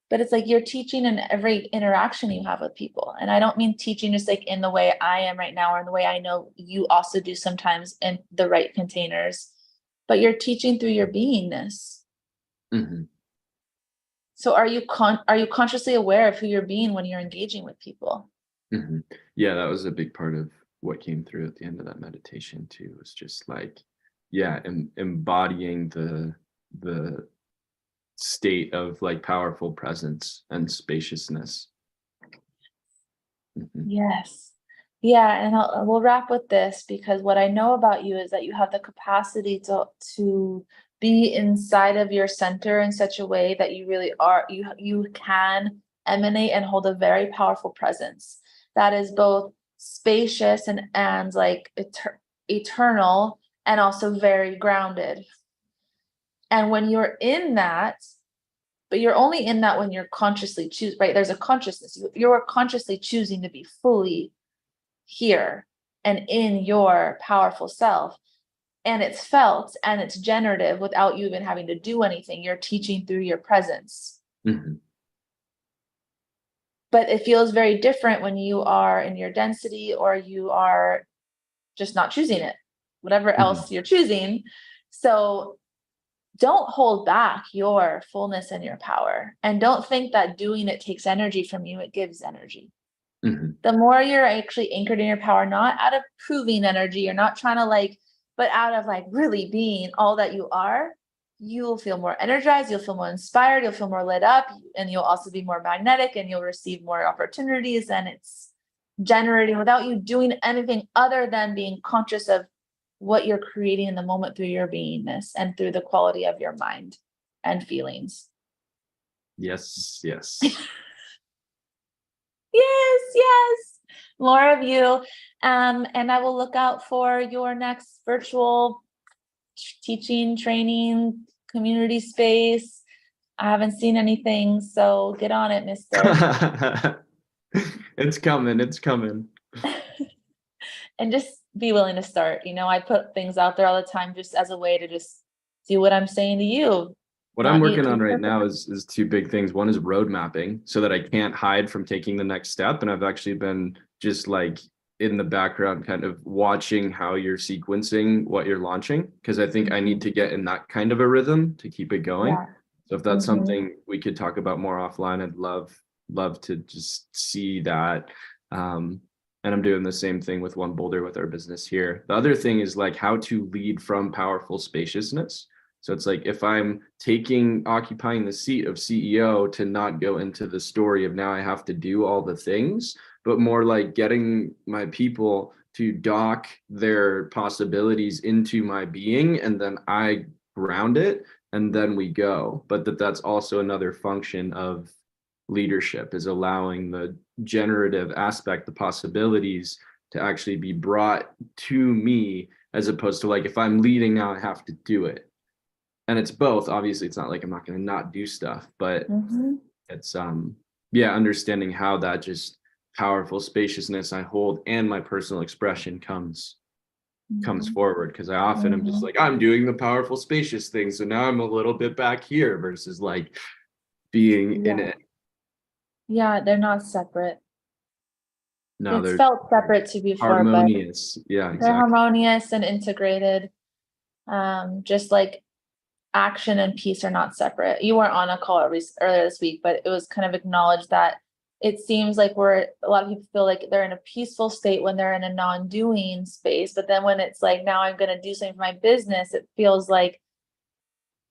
but it's like you're teaching in every interaction you have with people. And I don't mean teaching just like in the way I am right now, or in the way I know you also do sometimes in the right containers, but you're teaching through your beingness. Mhm. So are you consciously aware of who you're being when you're engaging with people? Mhm. Yeah, that was a big part of what came through at the end of that meditation too. Was just like, yeah, embodying the state of like powerful presence and spaciousness. Mhm. Yes. Yeah, and we'll wrap with this, because what I know about you is that you have the capacity to be inside of your center in such a way that you really are, you can emanate and hold a very powerful presence that is both spacious and like eternal, and also very grounded. And when you're in that, but you're only in that when you're consciously right? There's a consciousness. You're consciously choosing to be fully here and in your powerful self. And it's felt and it's generative without you even having to do anything. You're teaching through your presence. Mhm. But it feels very different when you are in your density, or you are just not choosing it, whatever else you're choosing. So don't hold back your fullness and your power. And don't think that doing it takes energy from you. It gives energy. Mhm. The more you're actually anchored in your power, not out of proving energy, you're not trying to like, but out of like really being all that you are, you'll feel more energized, you'll feel more inspired, you'll feel more lit up, and you'll also be more magnetic, and you'll receive more opportunities. And it's generating without you doing anything other than being conscious of what you're creating in the moment through your beingness and through the quality of your mind and feelings. Yes, yes. Yes. More of you. And I will look out for your next virtual teaching, training, community space. I haven't seen anything, so get on it, mister. It's coming, it's coming. And just be willing to start. I put things out there all the time just as a way to just see what I'm saying to you. What Not I'm need working to on be right perfect. now is two big things. One is road mapping so that I can't hide from taking the next step. And I've actually been just like in the background kind of watching how you're sequencing what you're launching, because I think I need to get in that kind of a rhythm to keep it going. Yeah. So if that's Mhm. something we could talk about more offline, I'd love to just see that. And I'm doing the same thing with One Boulder with our business here. The other thing is like how to lead from powerful spaciousness. So it's like if I'm occupying the seat of CEO, to not go into the story of now I have to do all the things, but more like getting my people to dock their possibilities into my being, and then I ground it, and then we go. But that's also another function of leadership, is allowing the generative aspect, the possibilities, to actually be brought to me, as opposed to like if I'm leading now I have to do it. And it's both. Obviously it's not like I'm not going to not do stuff, but Mhm. it's yeah, understanding how that just powerful spaciousness I hold and my personal expression comes Mhm. forward, because I often am just Mhm. like I'm doing the powerful spacious thing, so now I'm a little bit back here versus like being in Yeah. it. Yeah, they're not separate. No, It's they're felt separate to before, but harmonious. Yeah, they're exactly. harmonious and integrated. Just like action and peace are not separate. You weren't on a call earlier this week, but it was kind of acknowledged that it seems like a lot of people feel like they're in a peaceful state when they're in a non-doing space. But then when it's like, now I'm going to do something for my business, it feels like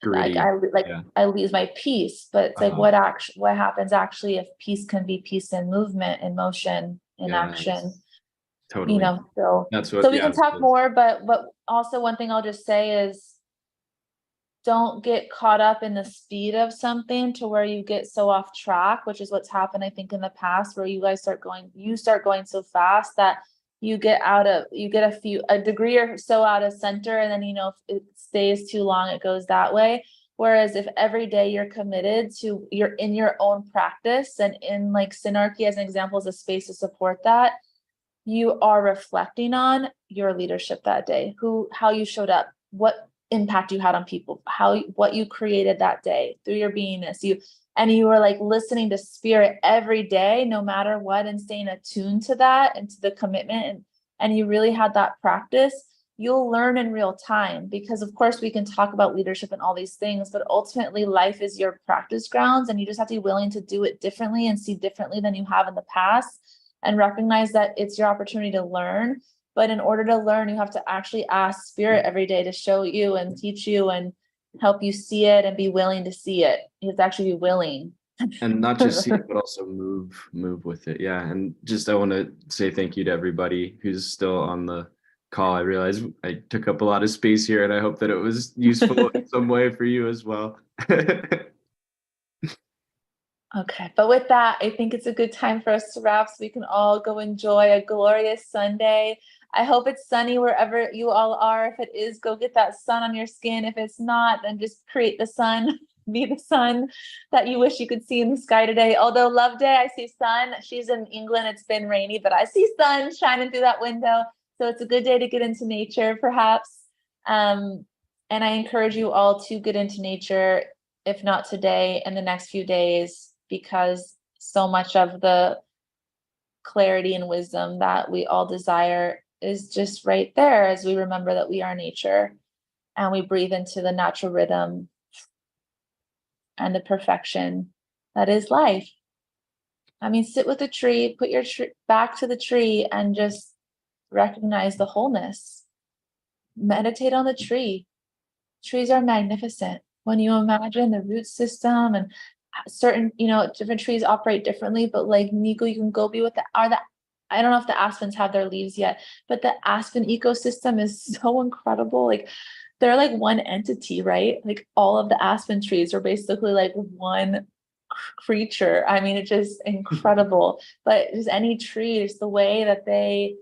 Gritty. like Yeah. I lose my peace. But it's like, what happens actually if peace can be peace in movement, in motion, in action? Yes, totally. So That's what, we yeah. can talk more, but also one thing I'll just say is, don't get caught up in the speed of something to where you get so off track, which is what's happened, I think, in the past, where you start going so fast that you get a degree or so out of center. And then, if it stays too long, it goes that way. Whereas if every day you're committed to, you're in your own practice, and in like Synarchy as an example is a space to support that, you are reflecting on your leadership that day, how you showed up, what impact you had on people, what you created that day through your beingness. You were like listening to spirit every day, no matter what, and staying attuned to that and to the commitment. And you really had that practice. You'll learn in real time, because of course we can talk about leadership and all these things, but ultimately life is your practice grounds, and you just have to be willing to do it differently and see differently than you have in the past, and recognize that it's your opportunity to learn. But in order to learn, you have to actually ask spirit every day to show you and teach you and help you see it and be willing to see it. You have to actually be willing. And not just see it, but also move with it. Yeah. And just, I want to say thank you to everybody who's still on the call. I realize I took up a lot of space here, and I hope that it was useful in some way for you as well. Okay, but with that, I think it's a good time for us to wrap so we can all go enjoy a glorious Sunday. I hope it's sunny wherever you all are. If it is, go get that sun on your skin. If it's not, then just create the sun. Be the sun that you wish you could see in the sky today. Although Love Day, I see sun. She's in England. It's been rainy, but I see sun shining through that window. So it's a good day to get into nature, perhaps. And I encourage you all to get into nature, if not today, in the next few days, because so much of the clarity and wisdom that we all desire is just right there as we remember that we are nature and we breathe into the natural rhythm and the perfection that is life. I mean, sit with a tree, put your back to the tree, and just recognize the wholeness. Meditate on the tree. Trees are magnificent. When you imagine the root system and certain, different trees operate differently, but like Nico, you can go be with I don't know if the aspens have their leaves yet, but the aspen ecosystem is so incredible. Like they're like one entity, right? Like all of the aspen trees are basically like one creature. I mean, it's just incredible. But just any tree, just the way that they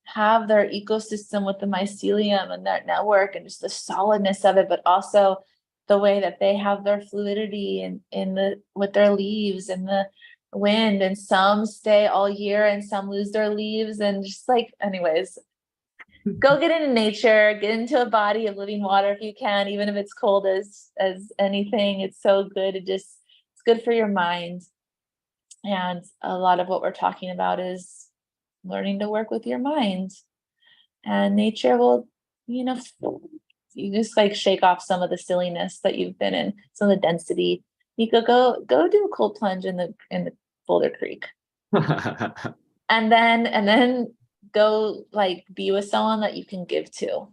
have their ecosystem with the mycelium and that network and just the solidness of it, but also the way that they have their fluidity with their leaves and the wind, and some stay all year and some lose their leaves, and just like, anyways, go get into nature, get into a body of living water if you can, even if it's cold as anything. It's so good. It's good for your mind. And a lot of what we're talking about is learning to work with your mind, and nature will, you just like shake off some of the silliness that you've been in, some of the density. Nico, go do a cold plunge in the Boulder Creek. and then go like be with someone that you can give to,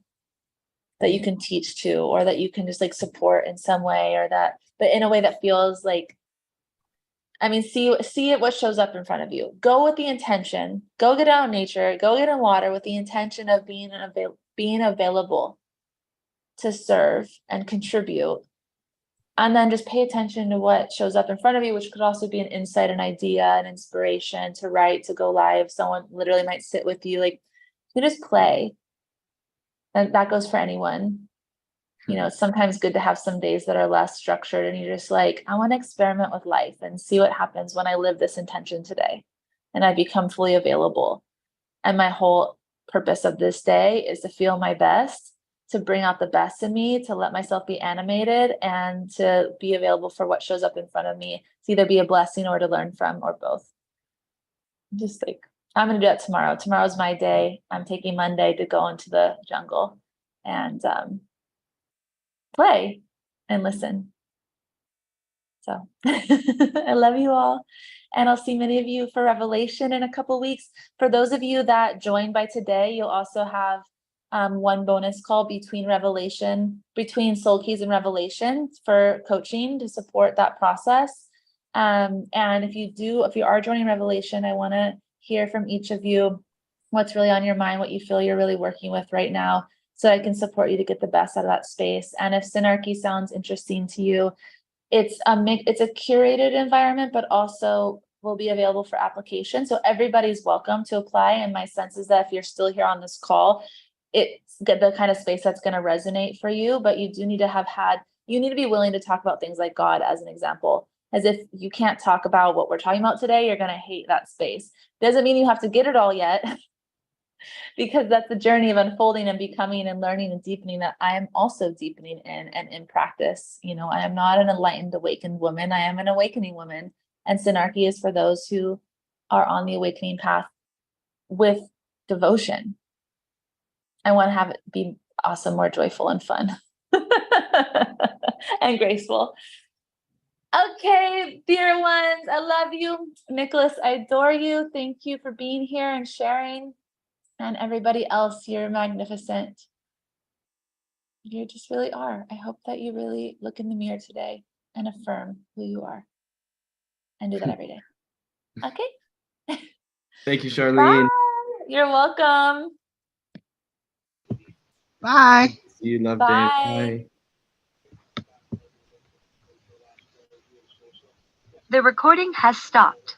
that you can teach to, or that you can just like support in some way, but in a way that feels like, I mean, see it, what shows up in front of you. Go with the intention, go get out in nature, go get in water with the intention of being available to serve and contribute. And then just pay attention to what shows up in front of you, which could also be an insight, an idea, an inspiration to write, to go live. Someone literally might sit with you, like you just play. And that goes for anyone. It's sometimes good to have some days that are less structured, and you're just like, I want to experiment with life and see what happens when I live this intention today and I become fully available. And my whole purpose of this day is to feel my best, to bring out the best in me, to let myself be animated, and to be available for what shows up in front of me, to either be a blessing or to learn from, or both. Just like, I'm going to do that tomorrow. Tomorrow's my day. I'm taking Monday to go into the jungle and play and listen. So I love you all. And I'll see many of you for Revelation in a couple weeks. For those of you that joined by today, you'll also have one bonus call between Soul Keys and Revelation for coaching to support that process. And if you are joining Revelation, I want to hear from each of you what's really on your mind, what you feel you're really working with right now, so I can support you to get the best out of that space. And if Synarchy sounds interesting to you, it's a curated environment, but also will be available for application. So everybody's welcome to apply. And my sense is that if you're still here on this call, it's the kind of space that's going to resonate for you, but you do need to you need to be willing to talk about things like God, as an example. As if you can't talk about what we're talking about today, you're going to hate that space. Doesn't mean you have to get it all yet. because that's a journey of unfolding and becoming and learning and deepening that I am also deepening in and in practice. You know, I am not an enlightened, awakened woman. I am an awakening woman. And Synarchy is for those who are on the awakening path with devotion. I want to have it be awesome, more joyful and fun and graceful. Okay, dear ones, I love you. Nicholas, I adore you. Thank you for being here and sharing. And everybody else, you're magnificent. You just really are. I hope that you really look in the mirror today and affirm who you are and do that every day. Okay. Thank you, Charlene. Bye. You're welcome. Bye. See you, love Bye. day. Bye. The recording has stopped.